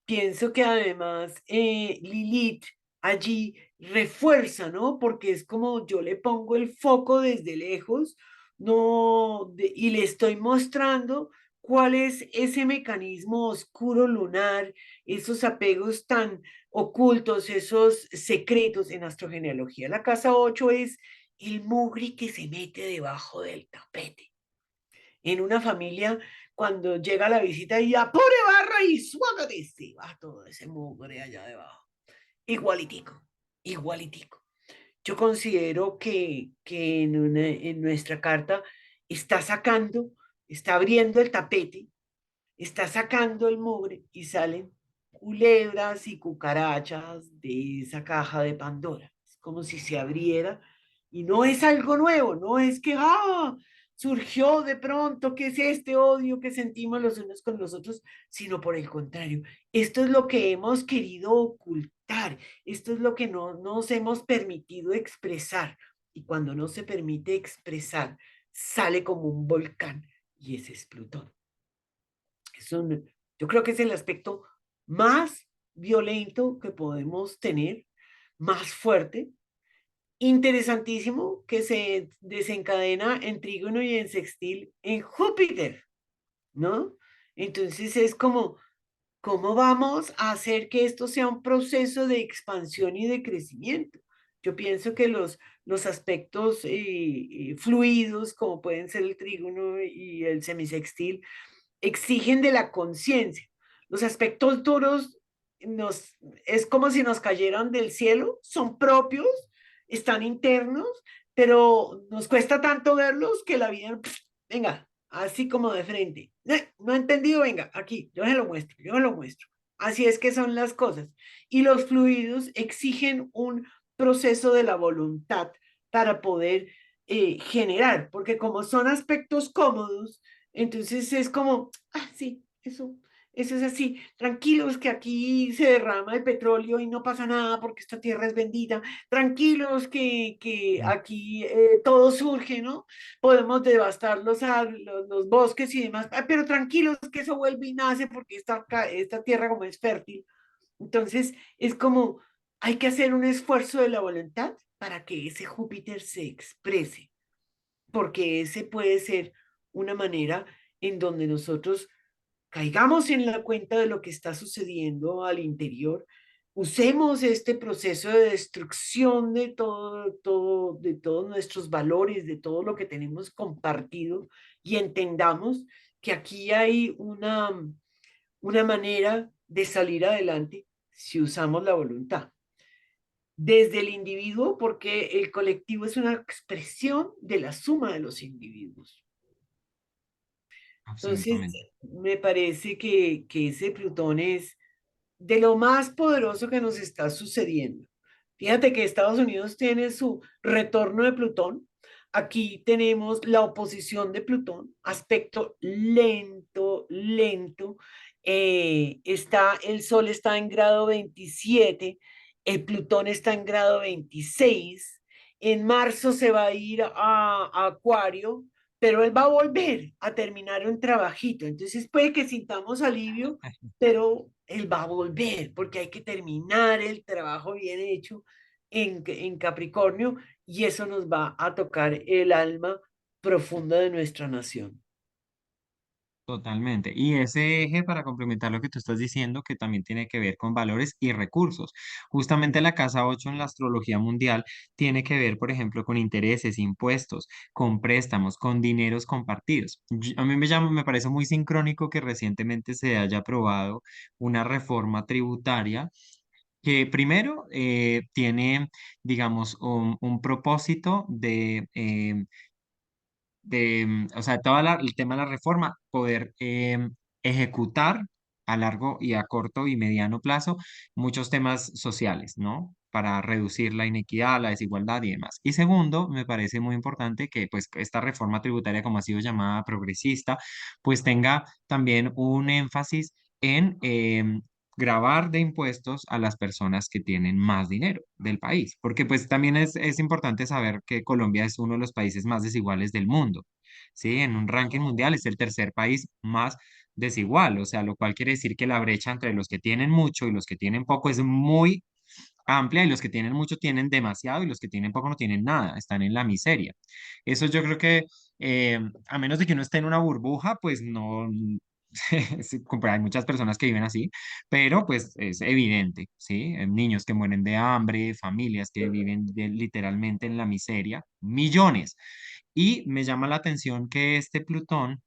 Pienso que además Lilith allí refuerza, ¿no? Porque es como yo le pongo el foco desde lejos, no, y le estoy mostrando cuál es ese mecanismo oscuro lunar, esos apegos tan ocultos, esos secretos en astrogenealogía. La casa 8 es el mugre que se mete debajo del tapete en una familia cuando llega la visita y ya pone barra y suágate, se va todo ese mugre allá debajo. Igualitico, igualitico. Yo considero que en nuestra carta está sacando, está abriendo el tapete, está sacando el mugre y salen culebras y cucarachas de esa caja de Pandora. Es como si se abriera y no es algo nuevo, no es que surgió de pronto, que es este odio que sentimos los unos con los otros, sino por el contrario, esto es lo que hemos querido ocultar, esto es lo que no nos hemos permitido expresar y cuando no se permite expresar, sale como un volcán y ese es Plutón. Es un, yo creo que es el aspecto más violento que podemos tener, más fuerte, interesantísimo, que se desencadena en trígono y en sextil en Júpiter, ¿no? Entonces es como, ¿cómo vamos a hacer que esto sea un proceso de expansión y de crecimiento? Yo pienso que los aspectos fluidos, como pueden ser el trígono y el semisextil, exigen de la conciencia. Los aspectos duros nos, es como si nos cayeran del cielo, son propios, están internos, pero nos cuesta tanto verlos que la vida, venga, así como de frente. No he entendido, venga, aquí, yo se lo muestro, yo se lo muestro. Así es que son las cosas. Y los fluidos exigen un proceso de la voluntad para poder generar, porque como son aspectos cómodos, entonces es como, sí, eso es así. Tranquilos que aquí se derrama el petróleo y no pasa nada porque esta tierra es bendita. Tranquilos que aquí todo surge, ¿no? Podemos devastar los bosques y demás, pero tranquilos que eso vuelve y nace porque esta tierra como es fértil. Entonces es como, hay que hacer un esfuerzo de la voluntad para que ese Júpiter se exprese porque ese puede ser una manera en donde nosotros caigamos en la cuenta de lo que está sucediendo al interior, usemos este proceso de destrucción de de todos nuestros valores, de todo lo que tenemos compartido y entendamos que aquí hay una manera de salir adelante si usamos la voluntad desde el individuo, porque el colectivo es una expresión de la suma de los individuos. Entonces, Absolutamente. me parece que ese Plutón es de lo más poderoso que nos está sucediendo. Fíjate que Estados Unidos tiene su retorno de Plutón. Aquí tenemos la oposición de Plutón, aspecto lento, lento. El Sol está en grado 27, el Plutón está en grado 26. En marzo se va a ir a Acuario, pero él va a volver a terminar un trabajito. Entonces puede que sintamos alivio, pero él va a volver porque hay que terminar el trabajo bien hecho en Capricornio y eso nos va a tocar el alma profunda de nuestra nación. Totalmente. Y ese eje, para complementar lo que tú estás diciendo, que también tiene que ver con valores y recursos. Justamente Mm. la casa 8 en la astrología mundial tiene que ver, por ejemplo, con intereses, impuestos, con préstamos, con dineros compartidos. A mí me parece muy sincrónico que recientemente se haya aprobado una reforma tributaria que primero tiene, digamos, un propósito o sea, todo el tema de la reforma, poder ejecutar a largo y a corto y mediano plazo muchos temas sociales, ¿no? Para reducir la inequidad, la desigualdad y demás. Y segundo, me parece muy importante que pues esta reforma tributaria, como ha sido llamada progresista, pues tenga también un énfasis en gravar de impuestos a las personas que tienen más dinero del país, porque pues también es importante saber que Colombia es uno de los países más desiguales del mundo, ¿sí? En un ranking mundial es el tercer país más desigual, o sea, lo cual quiere decir que la brecha entre los que tienen mucho y los que tienen poco es muy amplia y los que tienen mucho tienen demasiado y los que tienen poco no tienen nada, están en la miseria. Eso yo creo que a menos de que uno esté en una burbuja, pues no, sí, hay muchas personas que viven así, pero pues es evidente, ¿sí? Niños que mueren de hambre, familias que viven literalmente en la miseria, millones. Y me llama la atención que este Plutón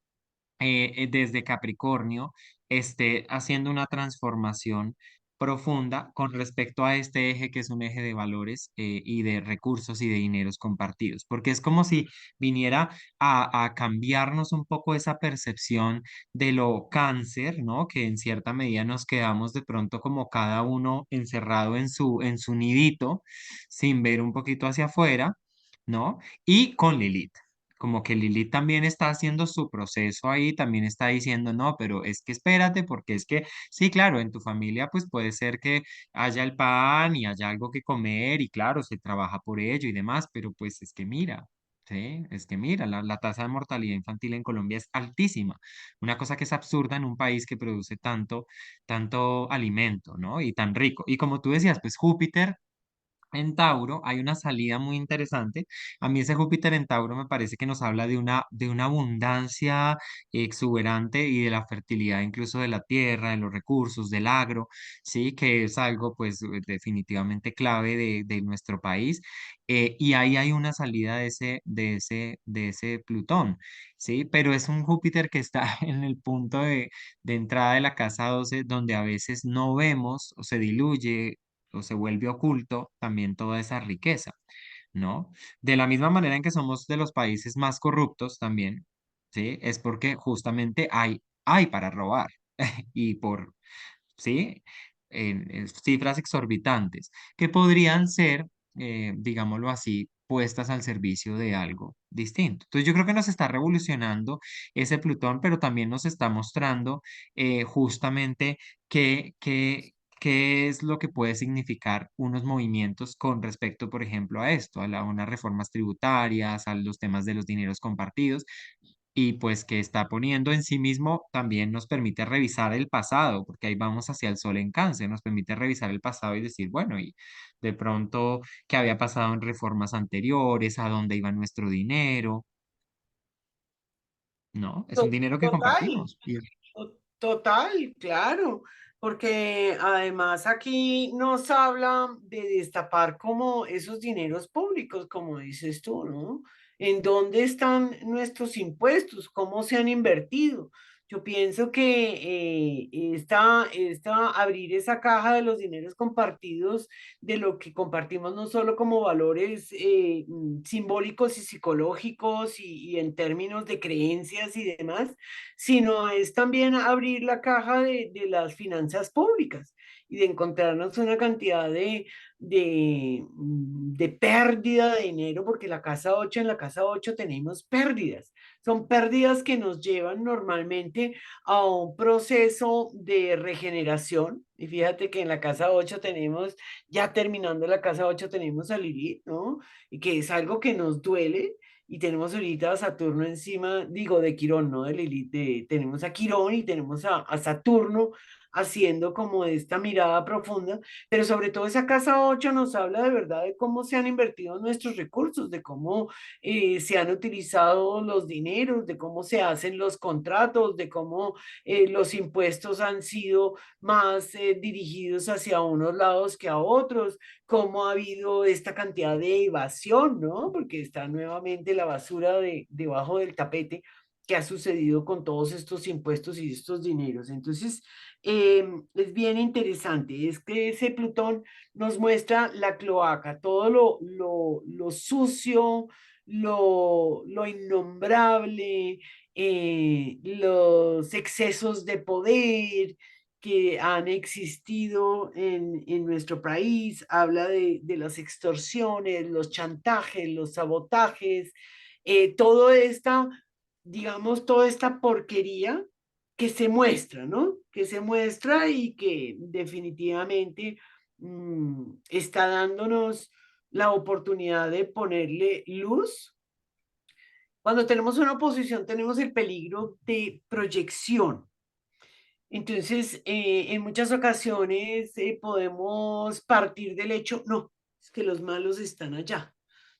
desde Capricornio esté haciendo una transformación profunda con respecto a este eje que es un eje de valores y de recursos y de dineros compartidos, porque es como si viniera a cambiarnos un poco esa percepción de lo cáncer, ¿no? Que en cierta medida nos quedamos de pronto como cada uno encerrado en su nidito, sin ver un poquito hacia afuera, ¿no? Y con Lilith. Como que Lilith también está haciendo su proceso ahí, también está diciendo, no, pero es que espérate, porque es que, sí, claro, en tu familia pues puede ser que haya el pan y haya algo que comer y claro, se trabaja por ello y demás, pero pues es que mira, sí, es que mira, la tasa de mortalidad infantil en Colombia es altísima, una cosa que es absurda en un país que produce tanto alimento, ¿no? Y tan rico. Y como tú decías, pues Júpiter en Tauro hay una salida muy interesante. A mí ese Júpiter en Tauro me parece que nos habla de una abundancia exuberante y de la fertilidad incluso de la tierra, de los recursos, del agro, sí, que es algo pues definitivamente clave de nuestro país. Y ahí hay una salida de ese Plutón, sí, pero es un Júpiter que está en el punto de entrada de la casa 12 donde a veces no vemos o se diluye o se vuelve oculto también toda esa riqueza, ¿no? De la misma manera en que somos de los países más corruptos también, ¿sí? Es porque justamente hay para robar y por, ¿sí? En cifras exorbitantes que podrían ser, digámoslo así, puestas al servicio de algo distinto. Entonces yo creo que nos está revolucionando ese Plutón, pero también nos está mostrando justamente qué es lo que puede significar unos movimientos con respecto, por ejemplo, a esto, unas reformas tributarias, a los temas de los dineros compartidos y pues que está poniendo en sí mismo también nos permite revisar el pasado, porque ahí vamos hacia el sol en cáncer, nos permite revisar el pasado y decir, bueno, y de pronto qué había pasado en reformas anteriores, a dónde iba nuestro dinero, ¿no? Es un dinero que Total. compartimos. Y Total, claro, porque además aquí nos habla de destapar como esos dineros públicos, como dices tú, ¿no? ¿En dónde están nuestros impuestos? ¿Cómo se han invertido? Yo pienso que abrir esa caja de los dineros compartidos, de lo que compartimos no solo como valores simbólicos y psicológicos y en términos de creencias y demás, sino es también abrir la caja de las finanzas públicas y de encontrarnos una cantidad de pérdida de dinero, porque en la casa 8 tenemos pérdidas. Son pérdidas que nos llevan normalmente a un proceso de regeneración. Y fíjate que en la casa 8 tenemos, ya terminando la casa 8 tenemos a Lilith, ¿no? Y que es algo que nos duele, y tenemos ahorita a Saturno encima, digo, de Quirón, no de Lilith, tenemos a Quirón y tenemos a Saturno haciendo como esta mirada profunda, pero sobre todo esa casa 8 nos habla de verdad de cómo se han invertido nuestros recursos, de cómo se han utilizado los dineros, de cómo se hacen los contratos, de cómo los impuestos han sido más dirigidos hacia unos lados que a otros, cómo ha habido esta cantidad de evasión, ¿no? Porque está nuevamente la basura debajo del tapete que ha sucedido con todos estos impuestos y estos dineros. Entonces, es bien interesante, es que ese Plutón nos muestra la cloaca, todo lo sucio, lo innombrable, los excesos de poder que han existido en nuestro país, habla de las extorsiones, los chantajes, los sabotajes, toda esta, digamos, toda esta porquería que se muestra, ¿no? Que se muestra y que definitivamente está dándonos la oportunidad de ponerle luz. Cuando tenemos una oposición, tenemos el peligro de proyección. Entonces, en muchas ocasiones podemos partir del hecho, no, es que los malos están allá,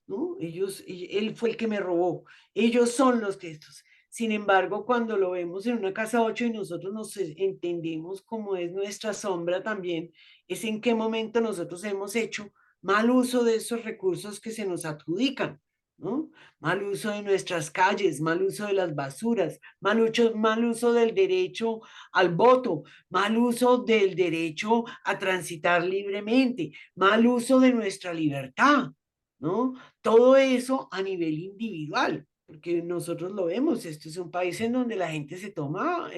¿no? Él fue el que me robó, ellos son los que estos. Sin embargo, cuando lo vemos en una casa 8 y nosotros nos entendemos como es nuestra sombra también, es en qué momento nosotros hemos hecho mal uso de esos recursos que se nos adjudican, ¿no? Mal uso de nuestras calles, mal uso de las basuras, mal uso del derecho al voto, mal uso del derecho a transitar libremente, mal uso de nuestra libertad, ¿no? Todo eso a nivel individual, porque nosotros lo vemos, esto es un país en donde la gente se toma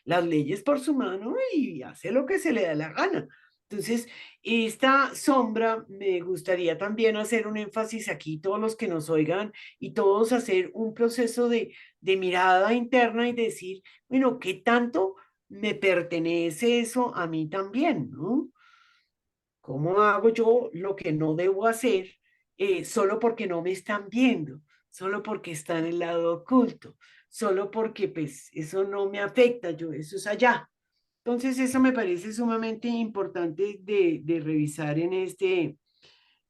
las leyes por su mano y hace lo que se le da la gana. Entonces, esta sombra, me gustaría también hacer un énfasis aquí, todos los que nos oigan y todos hacer un proceso de mirada interna y decir, bueno, ¿qué tanto me pertenece eso a mí también, ¿no? ¿Cómo hago yo lo que no debo hacer solo porque no me están viendo, solo porque está en el lado oculto, solo porque pues eso no me afecta, yo, eso es allá? Entonces eso me parece sumamente importante de revisar en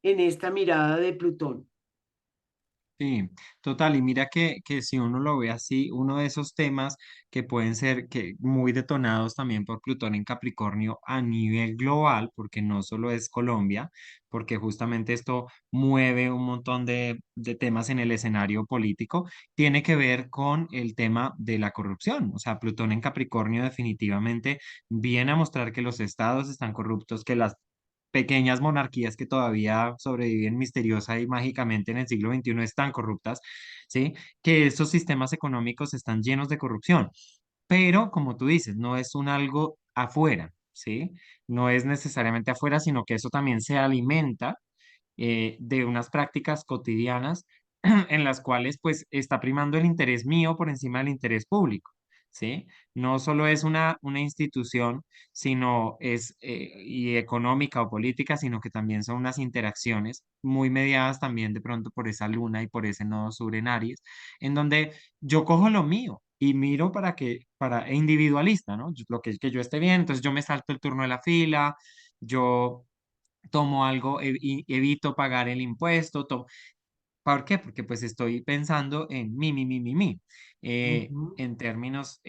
esta mirada de Plutón. Sí, total. Y mira que si uno lo ve así, uno de esos temas que pueden ser que muy detonados también por Plutón en Capricornio a nivel global, porque no solo es Colombia, porque justamente esto mueve un montón de temas en el escenario político, tiene que ver con el tema de la corrupción. O sea, Plutón en Capricornio definitivamente viene a mostrar que los estados están corruptos, que las pequeñas monarquías que todavía sobreviven misteriosa y mágicamente en el siglo XXI están corruptas, ¿sí? Que estos sistemas económicos están llenos de corrupción. Pero, como tú dices, no es un algo afuera, ¿sí? No es necesariamente afuera, sino que eso también se alimenta de unas prácticas cotidianas en las cuales pues está primando el interés mío por encima del interés público, ¿sí? No solo es una institución, sino es y económica o política, sino que también son unas interacciones muy mediadas también de pronto por esa luna y por ese nodo sur en Aries, en donde yo cojo lo mío y miro para individualista, ¿no? Lo que yo esté bien, entonces yo me salto el turno de la fila, yo tomo algo, evito pagar el impuesto. ¿Por qué? Porque pues estoy pensando en mí. Ujú. En términos,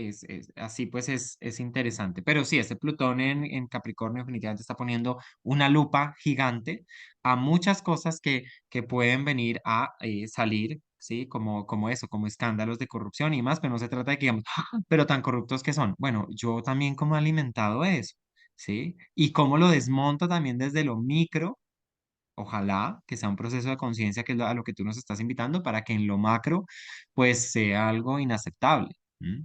así pues es interesante. Pero sí, este Plutón en Capricornio definitivamente está poniendo una lupa gigante a muchas cosas que pueden venir a salir. Sí, como eso, como escándalos de corrupción y más, pero no se trata de que digamos, "Ah, pero tan corruptos que son". Bueno, yo también como he alimentado eso, ¿sí? Y cómo lo desmonto también desde lo micro. Ojalá que sea un proceso de conciencia, que es a lo que tú nos estás invitando, para que en lo macro, pues sea algo inaceptable. ¿Mm?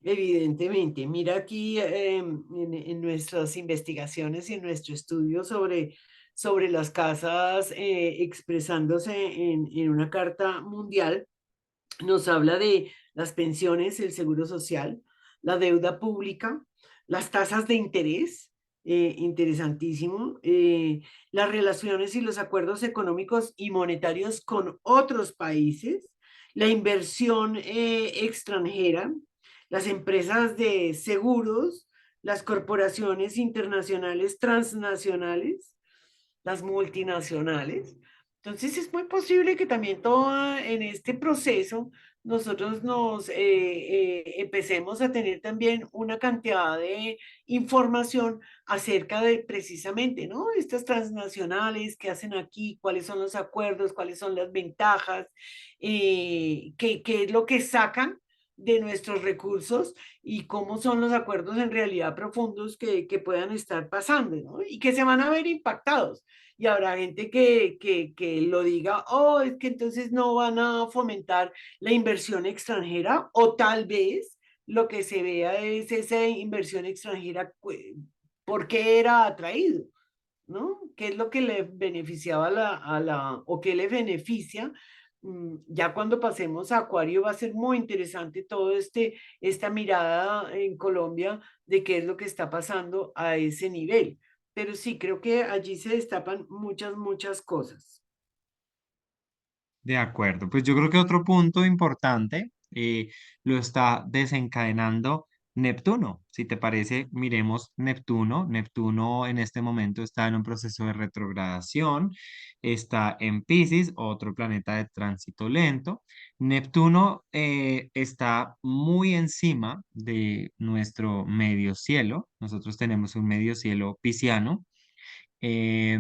Evidentemente, mira aquí en nuestras investigaciones y en nuestro estudio sobre las casas expresándose en una carta mundial, nos habla de las pensiones, el seguro social, la deuda pública, las tasas de interés, interesantísimo, las relaciones y los acuerdos económicos y monetarios con otros países, la inversión extranjera, las empresas de seguros, las corporaciones internacionales transnacionales, las multinacionales. Entonces es muy posible que también todo en este proceso nosotros empecemos a tener también una cantidad de información acerca de precisamente, ¿no? Estas transnacionales, qué hacen aquí, cuáles son los acuerdos, cuáles son las ventajas, qué es lo que sacan de nuestros recursos y cómo son los acuerdos en realidad profundos que puedan estar pasando, ¿no? Y que se van a ver impactados. Y habrá gente que lo diga, oh, es que entonces no van a fomentar la inversión extranjera o tal vez lo que se vea es esa inversión extranjera, ¿por qué era atraído? ¿No? ¿Qué es lo que le beneficiaba o qué le beneficia? Ya cuando pasemos a Acuario va a ser muy interesante todo esta mirada en Colombia de qué es lo que está pasando a ese nivel. Pero sí, creo que allí se destapan muchas, muchas cosas. De acuerdo, pues yo creo que otro punto importante lo está desencadenando Neptuno. Si te parece, miremos Neptuno. Neptuno en este momento está en un proceso de retrogradación, está en Piscis, otro planeta de tránsito lento. Neptuno está muy encima de nuestro medio cielo. Nosotros tenemos un medio cielo pisciano eh,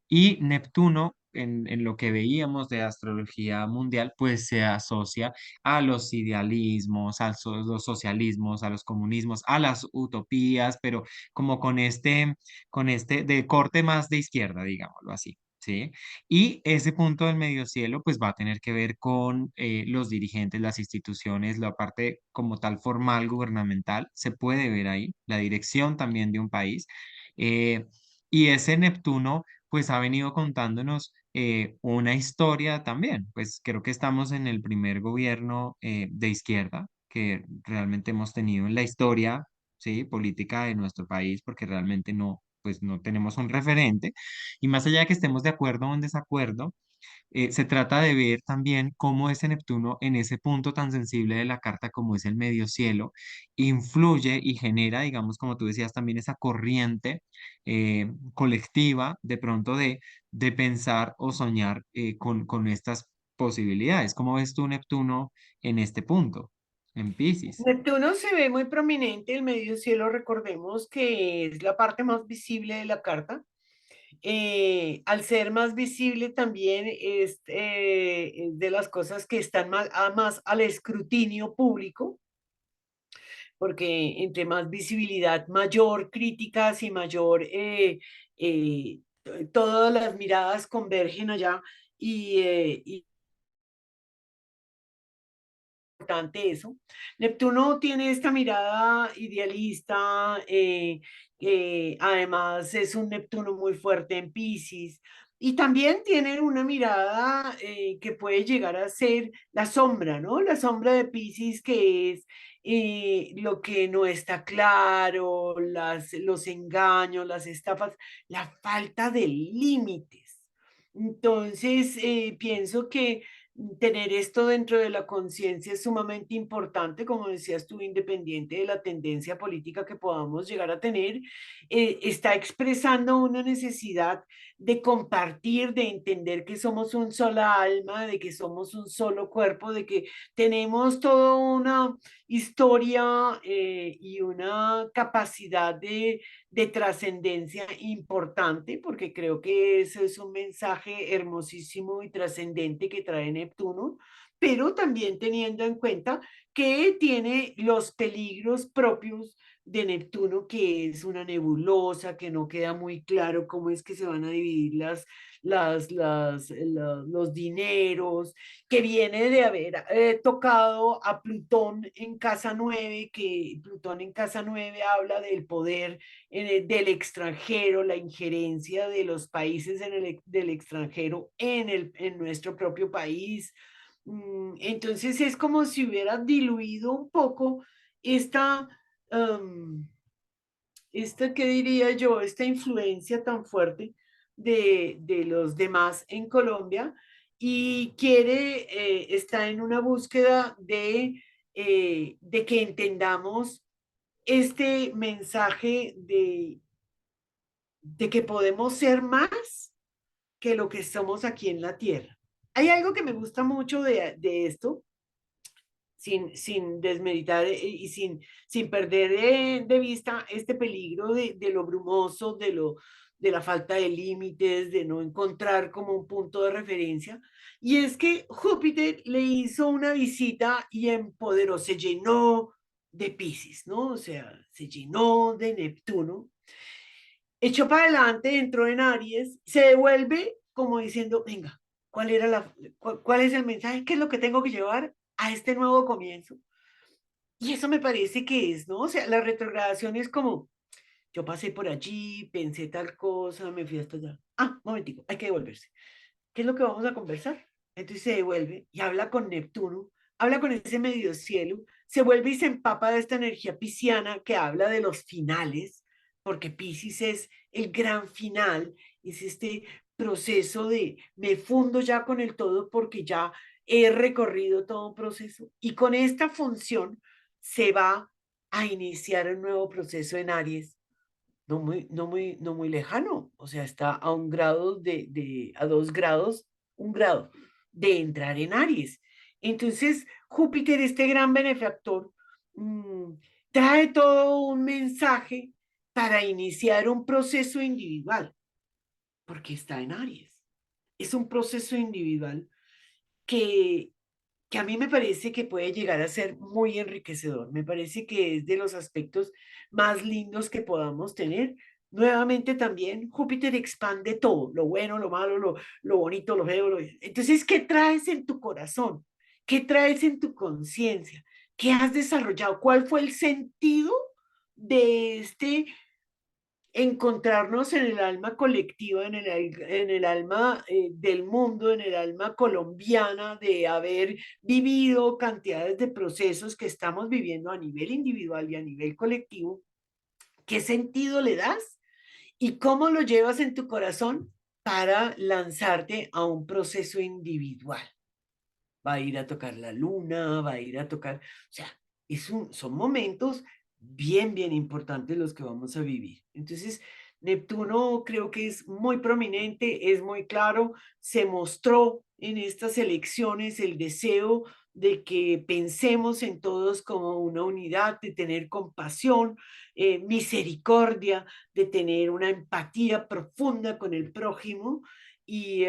y Neptuno, en lo que veíamos de astrología mundial, pues se asocia a los idealismos, los socialismos, a los comunismos, a las utopías, pero como con este de corte más de izquierda, digámoslo así. ¿Sí? Y ese punto del medio cielo, pues va a tener que ver con los dirigentes, las instituciones, la parte como tal formal gubernamental, se puede ver ahí, la dirección también de un país. Eh, y ese Neptuno, pues ha venido contándonos una historia también. Pues creo que estamos en el primer gobierno de izquierda que realmente hemos tenido en la historia, ¿sí? Política de nuestro país, porque realmente no, pues no tenemos un referente. Y más allá de que estemos de acuerdo o en desacuerdo, se trata de ver también cómo ese Neptuno en ese punto tan sensible de la carta como es el medio cielo, influye y genera, digamos, como tú decías, también esa corriente colectiva de pronto de pensar o soñar con estas posibilidades. ¿Cómo ves tú Neptuno en este punto, en Piscis? Neptuno se ve muy prominente, el medio cielo, recordemos que es la parte más visible de la carta. Al ser más visible también es de las cosas que están más al escrutinio público, porque entre más visibilidad, mayor críticas y mayor, todas las miradas convergen allá y importante eso. Neptuno tiene esta mirada idealista, además es un Neptuno muy fuerte en Piscis. Y también tiene una mirada que puede llegar a ser la sombra, ¿no? La sombra de Piscis, que es lo que no está claro, los engaños, las estafas, la falta de límites. Entonces, pienso que tener esto dentro de la conciencia es sumamente importante, como decías tú, independiente de la tendencia política que podamos llegar a tener, está expresando una necesidad de compartir, de entender que somos un sola alma, de que somos un solo cuerpo, de que tenemos toda una historia y una capacidad de trascendencia importante, porque creo que eso es un mensaje hermosísimo y trascendente que trae Neptuno, pero también teniendo en cuenta que tiene los peligros propios de Neptuno, que es una nebulosa, que no queda muy claro cómo es que se van a dividir los dineros, que viene de haber tocado a Plutón en casa 9, que Plutón en casa 9 habla del poder del extranjero, la injerencia de los países del extranjero en nuestro propio país. Entonces es como si hubiera diluido un poco esta, um, ¿qué diría yo? Esta influencia tan fuerte de los demás en Colombia y está en una búsqueda de que entendamos este mensaje de que podemos ser más que lo que somos aquí en la Tierra. Hay algo que me gusta mucho de esto, sin desmeditar y sin perder de vista este peligro de lo brumoso, de la falta de límites, de no encontrar como un punto de referencia. Y es que Júpiter le hizo una visita y empoderó, se llenó de Piscis, ¿no? O sea, se llenó de Neptuno, echó para adelante, entró en Aries, se devuelve como diciendo, venga, ¿cuál es el mensaje? ¿Qué es lo que tengo que llevar a este nuevo comienzo? Y eso me parece que es, ¿no? O sea, la retrogradación es como, yo pasé por allí, pensé tal cosa, me fui hasta allá. Ah, momentico, hay que devolverse. ¿Qué es lo que vamos a conversar? Entonces se devuelve y habla con Neptuno, habla con ese medio cielo, se vuelve y se empapa de esta energía pisciana que habla de los finales, porque Piscis es el gran final, es este proceso de me fundo ya con el todo porque ya he recorrido todo un proceso y con esta función se va a iniciar un nuevo proceso en Aries no muy lejano, o sea, está a un grado a 2 grados, un grado de entrar en Aries. Entonces, Júpiter, este gran benefactor, mm, trae todo un mensaje para iniciar un proceso individual, porque está en Aries. Es un proceso individual que, que a mí me parece que puede llegar a ser muy enriquecedor. Me parece que es de los aspectos más lindos que podamos tener. Nuevamente también Júpiter expande todo, lo bueno, lo malo, lo bonito, lo feo. Entonces, ¿qué traes en tu corazón? ¿Qué traes en tu conciencia? ¿Qué has desarrollado? ¿Cuál fue el sentido de este encontrarnos en el alma colectiva, en el alma del mundo, en el alma colombiana, de haber vivido cantidades de procesos que estamos viviendo a nivel individual y a nivel colectivo? ¿Qué sentido le das y cómo lo llevas en tu corazón para lanzarte a un proceso individual? Va a ir a tocar la luna, va a ir a tocar, o sea, son momentos bien importantes los que vamos a vivir. Entonces, Neptuno creo que es muy prominente, es muy claro, se mostró en estas elecciones el deseo de que pensemos en todos como una unidad, de tener compasión, misericordia, de tener una empatía profunda con el prójimo y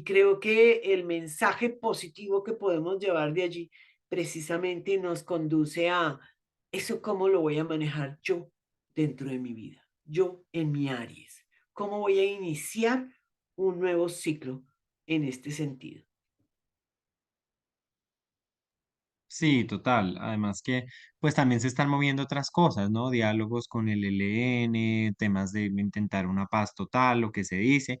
creo que el mensaje positivo que podemos llevar de allí precisamente nos conduce a eso, cómo lo voy a manejar yo dentro de mi vida, yo en mi Aries, cómo voy a iniciar un nuevo ciclo en este sentido. Sí, total. Además que, pues también se están moviendo otras cosas, ¿no? Diálogos con el ELN, temas de intentar una paz total, lo que se dice.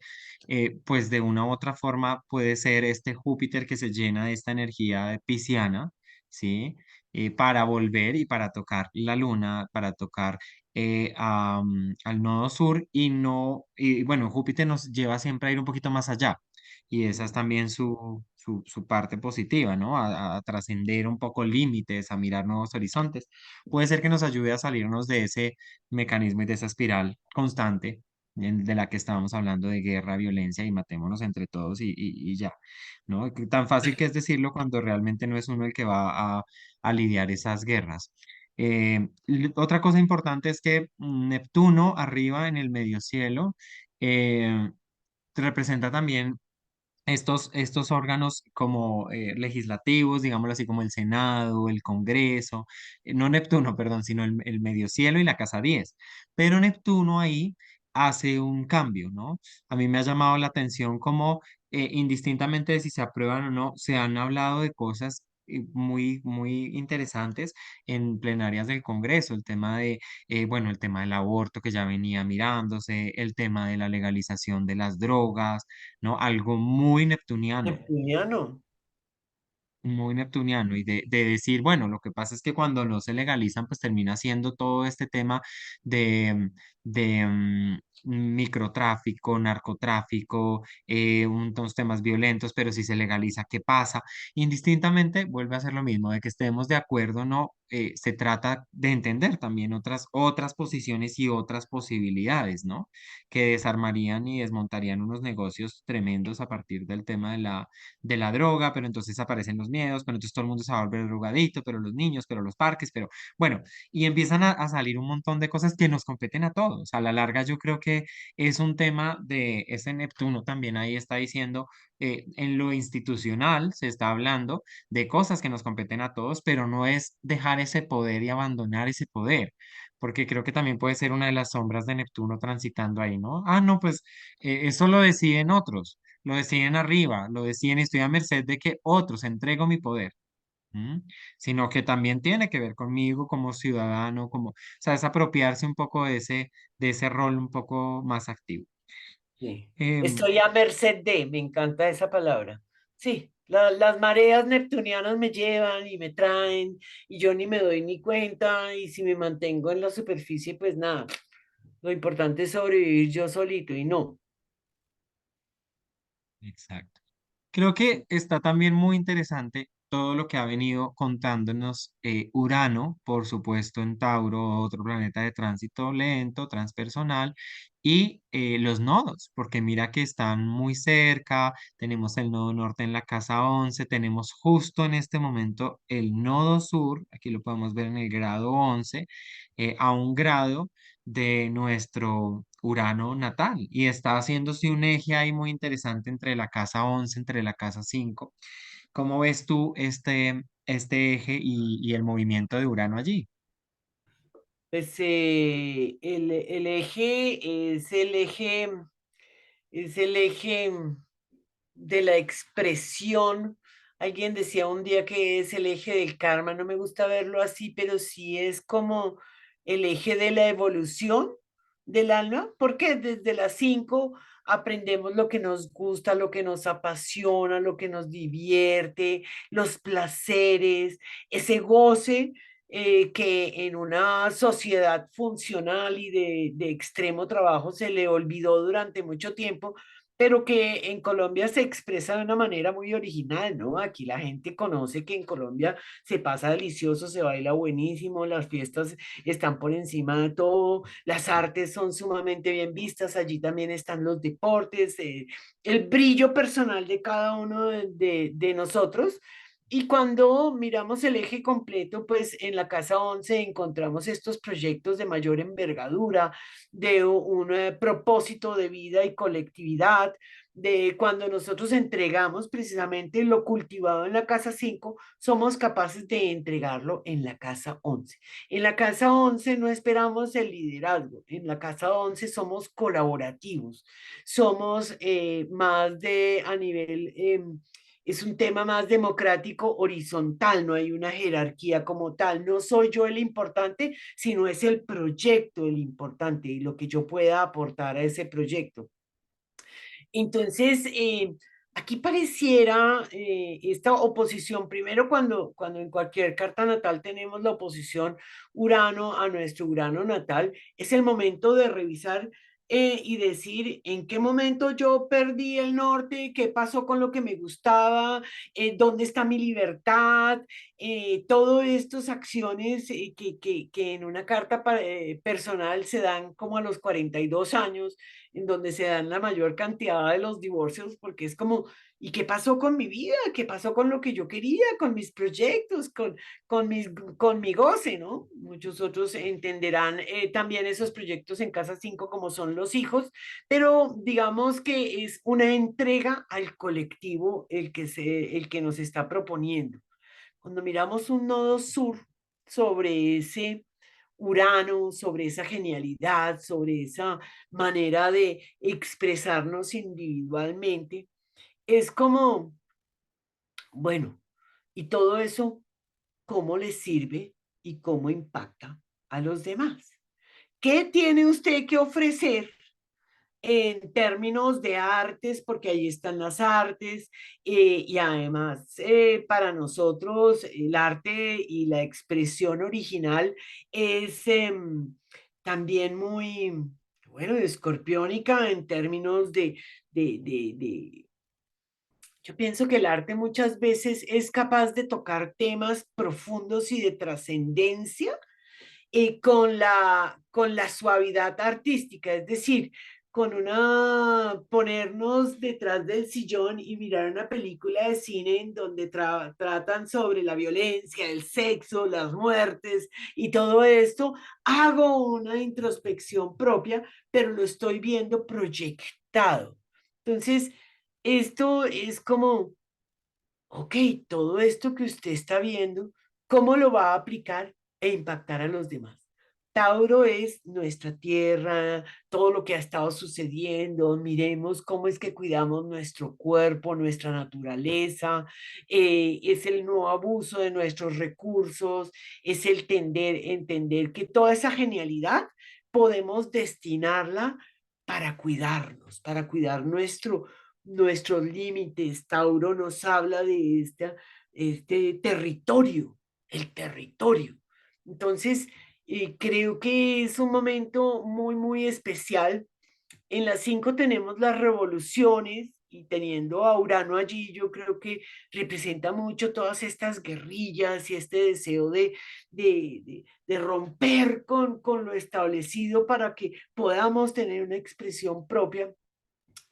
Pues de una u otra forma puede ser este Júpiter que se llena de esta energía pisciana, ¿sí? Para volver y para tocar la luna, para tocar al nodo sur y no, y bueno, Júpiter nos lleva siempre a ir un poquito más allá. Y esa es también su parte positiva, ¿no? A trascender un poco límites, a mirar nuevos horizontes. Puede ser que nos ayude a salirnos de ese mecanismo y de esa espiral constante de la que estábamos hablando de guerra, violencia y matémonos entre todos y ya, ¿no? Tan fácil que es decirlo cuando realmente no es uno el que va a lidiar esas guerras. Otra cosa importante es que Neptuno arriba en el medio cielo eh, representa también estos órganos como legislativos, digámoslo así, como el Senado, el Congreso, no Neptuno, perdón, sino el medio cielo y la casa 10. Pero Neptuno ahí hace un cambio, ¿no? A mí me ha llamado la atención como indistintamente de si se aprueban o no, se han hablado de cosas muy interesantes en plenarias del Congreso, el tema de bueno, el tema del aborto que ya venía mirándose, el tema de la legalización de las drogas, ¿no? Algo muy neptuniano. Neptuniano. muy neptuniano y de decir, bueno, lo que pasa es que cuando no se legalizan, pues termina siendo todo este tema de, de microtráfico, narcotráfico, unos temas violentos, pero si se legaliza, ¿qué pasa? Indistintamente, vuelve a ser lo mismo, de que estemos de acuerdo o no, se trata de entender también otras posiciones y otras posibilidades, ¿no? Que desarmarían y desmontarían unos negocios tremendos a partir del tema de la droga, pero entonces aparecen los miedos, pero entonces todo el mundo se va a volver drogadito, pero los niños, pero los parques, pero bueno, y empiezan a salir un montón de cosas que nos competen a todos. A la larga yo creo que es un tema de ese Neptuno también ahí está diciendo, en lo institucional se está hablando de cosas que nos competen a todos, pero no es dejar ese poder y abandonar ese poder. Porque creo que también puede ser una de las sombras de Neptuno transitando ahí, ¿no? Ah, no, pues eso lo deciden otros, lo deciden arriba, lo deciden y estoy a merced de que otros entrego mi poder. ¿M? Sino que también tiene que ver conmigo como ciudadano, como, o sea, es apropiarse un poco de ese rol un poco más activo. Sí. Em, Estoy a merced de, me encanta esa palabra. Sí, las mareas neptunianas me llevan y me traen y yo ni me doy ni cuenta y si me mantengo en la superficie, pues nada, lo importante es sobrevivir yo solito y no. exacto. Creo que está también muy interesante todo lo que ha venido contándonos Urano, por supuesto en Tauro, otro planeta de tránsito lento, transpersonal, y los nodos, porque mira que están muy cerca, tenemos el nodo norte en la casa 11, tenemos justo en este momento el nodo sur, aquí lo podemos ver en el grado 11, a un grado de nuestro Urano natal y está haciéndose un eje ahí muy interesante entre la casa 11 entre la casa 5. ¿Cómo ves tú este eje y el movimiento de Urano allí? Pues el eje es el eje de la expresión. Alguien decía un día que es el eje del karma, no me gusta verlo así, pero sí es como el eje de la evolución del alma, porque desde las 5 aprendemos lo que nos gusta, lo que nos apasiona, lo que nos divierte, los placeres, ese goce que en una sociedad funcional y de extremo trabajo se le olvidó durante mucho tiempo, pero que en Colombia se expresa de una manera muy original, ¿no? Aquí la gente conoce que en Colombia se pasa delicioso, se baila buenísimo, las fiestas están por encima de todo, las artes son sumamente bien vistas, allí también están los deportes, el brillo personal de cada uno de nosotros. Y cuando miramos el eje completo, pues en la casa 11 encontramos estos proyectos de mayor envergadura, de un propósito de vida y colectividad, de cuando nosotros entregamos precisamente lo cultivado en la casa 5 somos capaces de entregarlo en la casa 11. En la casa 11 no esperamos el liderazgo, en la casa 11 somos colaborativos, somos más de a nivel... es un tema más democrático, horizontal, no hay una jerarquía como tal. No soy yo el importante, sino es el proyecto el importante y lo que yo pueda aportar a ese proyecto. Entonces, aquí pareciera esta oposición, primero cuando en cualquier carta natal tenemos la oposición Urano a nuestro Urano natal, es el momento de revisar y decir en qué momento yo perdí el norte, qué pasó con lo que me gustaba, dónde está mi libertad, todas estas acciones que en una carta personal se dan como a los 42 años en donde se dan la mayor cantidad de los divorcios, porque es como, ¿y qué pasó con mi vida? ¿Qué pasó con lo que yo quería, con mis proyectos, con mi goce, ¿no? Muchos otros entenderán también esos proyectos en Casa 5 como son los hijos, pero digamos que es una entrega al colectivo el que nos está proponiendo. Cuando miramos un nodo sur sobre ese Urano, sobre esa genialidad, sobre esa manera de expresarnos individualmente, es como, bueno, ¿y todo eso cómo le sirve y cómo impacta a los demás? ¿Qué tiene usted que ofrecer en términos de artes, porque ahí están las artes, y además para nosotros el arte y la expresión original es también muy, bueno, escorpiónica en términos de yo pienso que el arte muchas veces es capaz de tocar temas profundos y de trascendencia con la suavidad artística, es decir, con una, ponernos detrás del sillón y mirar una película de cine en donde tratan sobre la violencia, el sexo, las muertes y todo esto, hago una introspección propia, pero lo estoy viendo proyectado. Entonces, esto es como ok, todo esto que usted está viendo, ¿cómo lo va a aplicar e impactar a los demás? Tauro es nuestra tierra, todo lo que ha estado sucediendo, miremos cómo es que cuidamos nuestro cuerpo, nuestra naturaleza, es el no abuso de nuestros recursos, es el entender que toda esa genialidad podemos destinarla para cuidar nuestros límites. Tauro nos habla de este territorio, el territorio. Entonces, creo que es un momento muy, muy especial. En las 5 tenemos las revoluciones y teniendo a Urano allí, yo creo que representa mucho todas estas guerrillas y este deseo de romper con lo establecido para que podamos tener una expresión propia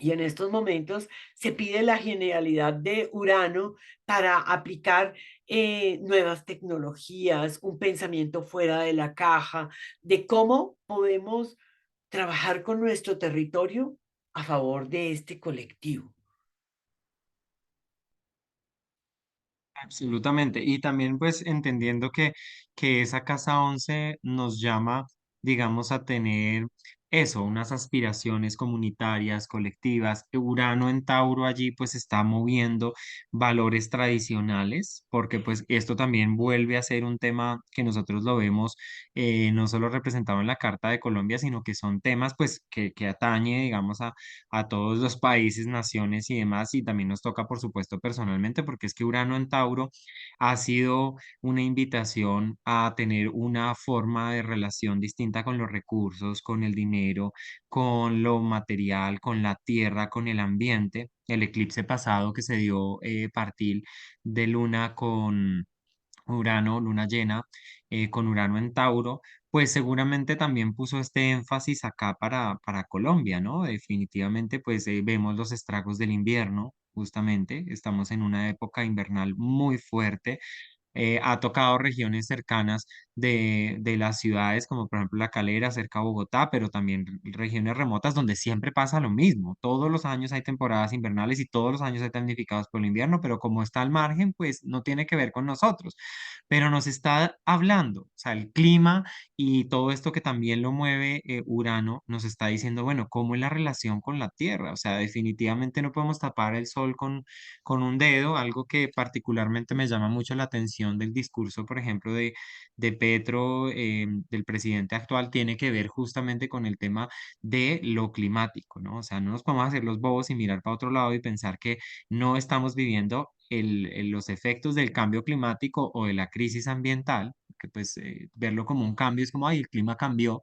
y en estos momentos se pide la genialidad de Urano para aplicar nuevas tecnologías, un pensamiento fuera de la caja, de cómo podemos trabajar con nuestro territorio a favor de este colectivo. Absolutamente. Y también pues entendiendo que esa casa 11 nos llama, digamos, a tener eso, unas aspiraciones comunitarias, colectivas. Urano en Tauro allí pues está moviendo valores tradicionales, porque pues esto también vuelve a ser un tema que nosotros lo vemos no solo representado en la Carta de Colombia, sino que son temas pues que atañe, digamos, a todos los países, naciones y demás, y también nos toca, por supuesto, personalmente, porque es que Urano en Tauro ha sido una invitación a tener una forma de relación distinta con los recursos, con el dinero, con lo material, con la tierra, con el ambiente. El eclipse pasado que se dio partir de luna con Urano, luna llena, con Urano en Tauro, pues seguramente también puso este énfasis acá para Colombia, ¿no? Definitivamente, pues vemos los estragos del invierno, justamente, estamos en una época invernal muy fuerte, ha tocado regiones cercanas de las ciudades, como por ejemplo La Calera, cerca de Bogotá, pero también regiones remotas donde siempre pasa lo mismo. Todos los años hay temporadas invernales y todos los años hay damnificados por el invierno, pero como está al margen, pues no tiene que ver con nosotros. Pero nos está hablando, o sea, el clima y todo esto que también lo mueve Urano, nos está diciendo, bueno, ¿cómo es la relación con la Tierra? O sea, definitivamente no podemos tapar el sol con un dedo, algo que particularmente me llama mucho la atención del discurso, por ejemplo, de Petro, del presidente actual, tiene que ver justamente con el tema de lo climático, ¿no? O sea, no nos podemos hacer los bobos y mirar para otro lado y pensar que no estamos viviendo los efectos del cambio climático o de la crisis ambiental, que pues verlo como un cambio es como, ay, el clima cambió,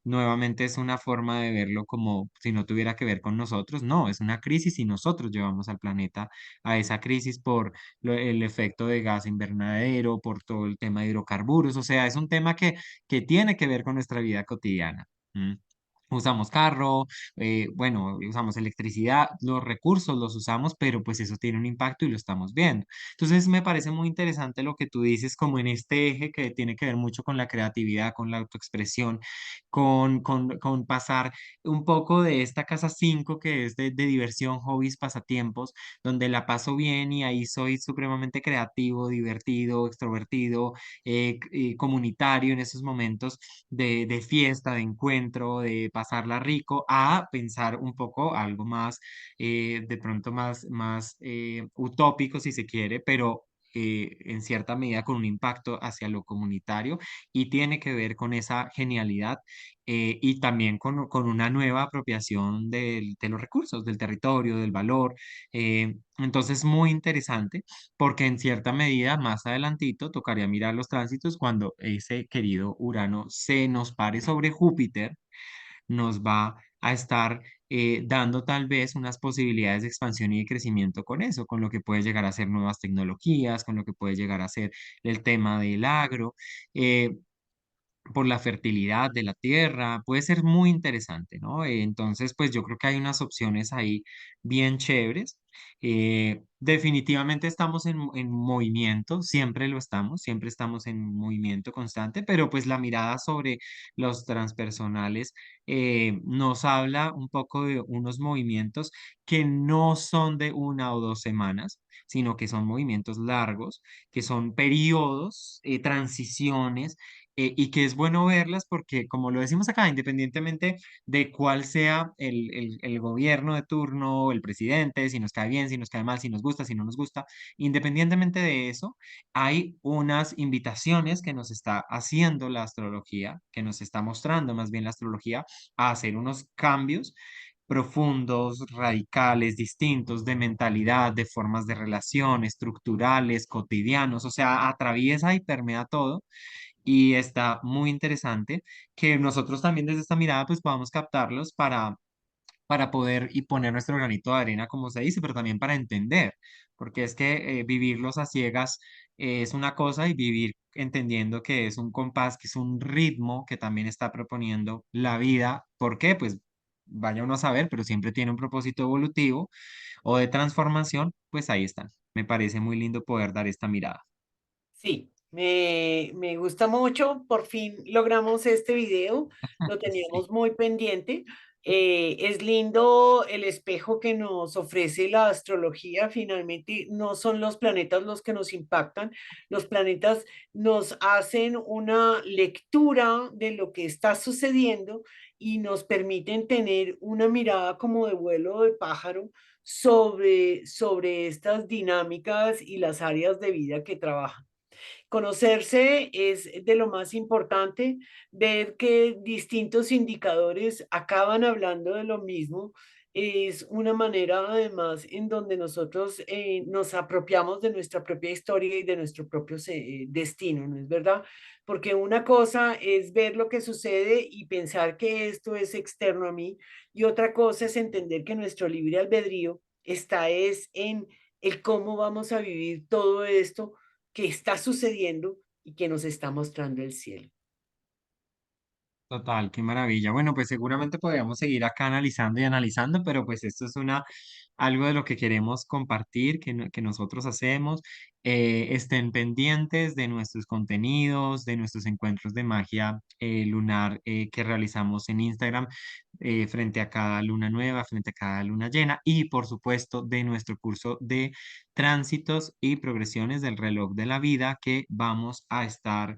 nuevamente es una forma de verlo como si no tuviera que ver con nosotros. No, es una crisis y nosotros llevamos al planeta a esa crisis por el efecto de gas invernadero, por todo el tema de hidrocarburos. O sea, es un tema que tiene que ver con nuestra vida cotidiana. ¿Mm? Usamos carro, bueno, usamos electricidad, los recursos los usamos, pero pues eso tiene un impacto y lo estamos viendo. Entonces me parece muy interesante lo que tú dices como en este eje que tiene que ver mucho con la creatividad, con la autoexpresión, con pasar un poco de esta casa 5 que es de diversión, hobbies, pasatiempos, donde la paso bien y ahí soy supremamente creativo, divertido, extrovertido, comunitario en esos momentos de fiesta, de encuentro, de pasarla rico, a pensar un poco algo más, de pronto más utópico si se quiere, pero en cierta medida con un impacto hacia lo comunitario y tiene que ver con esa genialidad y también con una nueva apropiación de los recursos, del territorio, del valor. Entonces, muy interesante porque en cierta medida, más adelantito, tocaría mirar los tránsitos cuando ese querido Urano se nos pare sobre Júpiter, nos va a estar dando tal vez unas posibilidades de expansión y de crecimiento con eso, con lo que puede llegar a ser nuevas tecnologías, con lo que puede llegar a ser el tema del agro. eh, por la fertilidad de la tierra, puede ser muy interesante, ¿no? Entonces, pues yo creo que hay unas opciones ahí bien chéveres. Definitivamente estamos en movimiento, siempre lo estamos, siempre estamos en movimiento constante, pero pues la mirada sobre los transpersonales nos habla un poco de unos movimientos que no son de 1 o 2 semanas, sino que son movimientos largos, que son periodos, transiciones y que es bueno verlas porque, como lo decimos acá, independientemente de cuál sea el gobierno de turno, el presidente, si nos cae bien, si nos cae mal, si nos gusta, si no nos gusta, independientemente de eso, hay unas invitaciones que nos está haciendo la astrología, que nos está mostrando más bien la astrología a hacer unos cambios profundos, radicales, distintos de mentalidad, de formas de relación, estructurales, cotidianos, o sea, atraviesa y permea todo y está muy interesante que nosotros también desde esta mirada pues podamos captarlos para poder y poner nuestro granito de arena, como se dice, pero también para entender, porque es que vivirlos a ciegas es una cosa y vivir entendiendo que es un compás, que es un ritmo que también está proponiendo la vida. ¿Por qué? Pues vaya uno a saber, pero siempre tiene un propósito evolutivo o de transformación, pues ahí están. Me parece muy lindo poder dar esta mirada. Sí, me gusta mucho. Por fin logramos este video. Lo Sí. teníamos muy pendiente. Es lindo el espejo que nos ofrece la astrología. Finalmente, no son los planetas los que nos impactan. Los planetas nos hacen una lectura de lo que está sucediendo y nos permiten tener una mirada como de vuelo de pájaro sobre estas dinámicas y las áreas de vida que trabajan. Conocerse es de lo más importante, ver que distintos indicadores acaban hablando de lo mismo. Es una manera además en donde nosotros nos apropiamos de nuestra propia historia y de nuestro propio destino, ¿no es verdad? Porque una cosa es ver lo que sucede y pensar que esto es externo a mí y otra cosa es entender que nuestro libre albedrío está es en el cómo vamos a vivir todo esto que está sucediendo y que nos está mostrando el cielo. Total, qué maravilla. Bueno, pues seguramente podríamos seguir acá analizando y analizando, pero pues esto es algo de lo que queremos compartir, que nosotros hacemos. Estén pendientes de nuestros contenidos, de nuestros encuentros de magia lunar que realizamos en Instagram frente a cada luna nueva, frente a cada luna llena y por supuesto de nuestro curso de tránsitos y progresiones del reloj de la vida que vamos a estar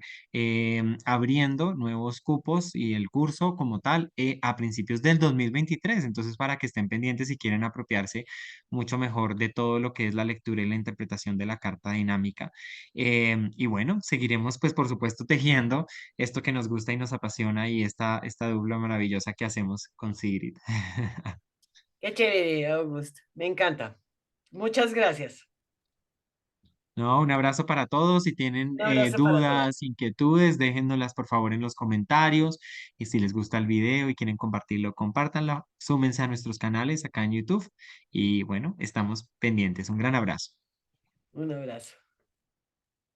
abriendo nuevos cupos y el curso como tal a principios del 2023. Entonces, para que estén pendientes si quieren apropiarse mucho mejor de todo lo que es la lectura y la interpretación de la carta dinámica. Y bueno, seguiremos pues por supuesto tejiendo esto que nos gusta y nos apasiona y esta dupla maravillosa que hacemos con Sigrid. Qué chévere, Augusto. Me encanta. Muchas gracias. No, un abrazo para todos. Si tienen Un abrazo para todos. dudas, inquietudes, déjennoslas por favor en los comentarios. Y si les gusta el video y quieren compartirlo, compártanlo. Súmense a nuestros canales acá en YouTube. Y bueno, estamos pendientes. Un gran abrazo. Un abrazo.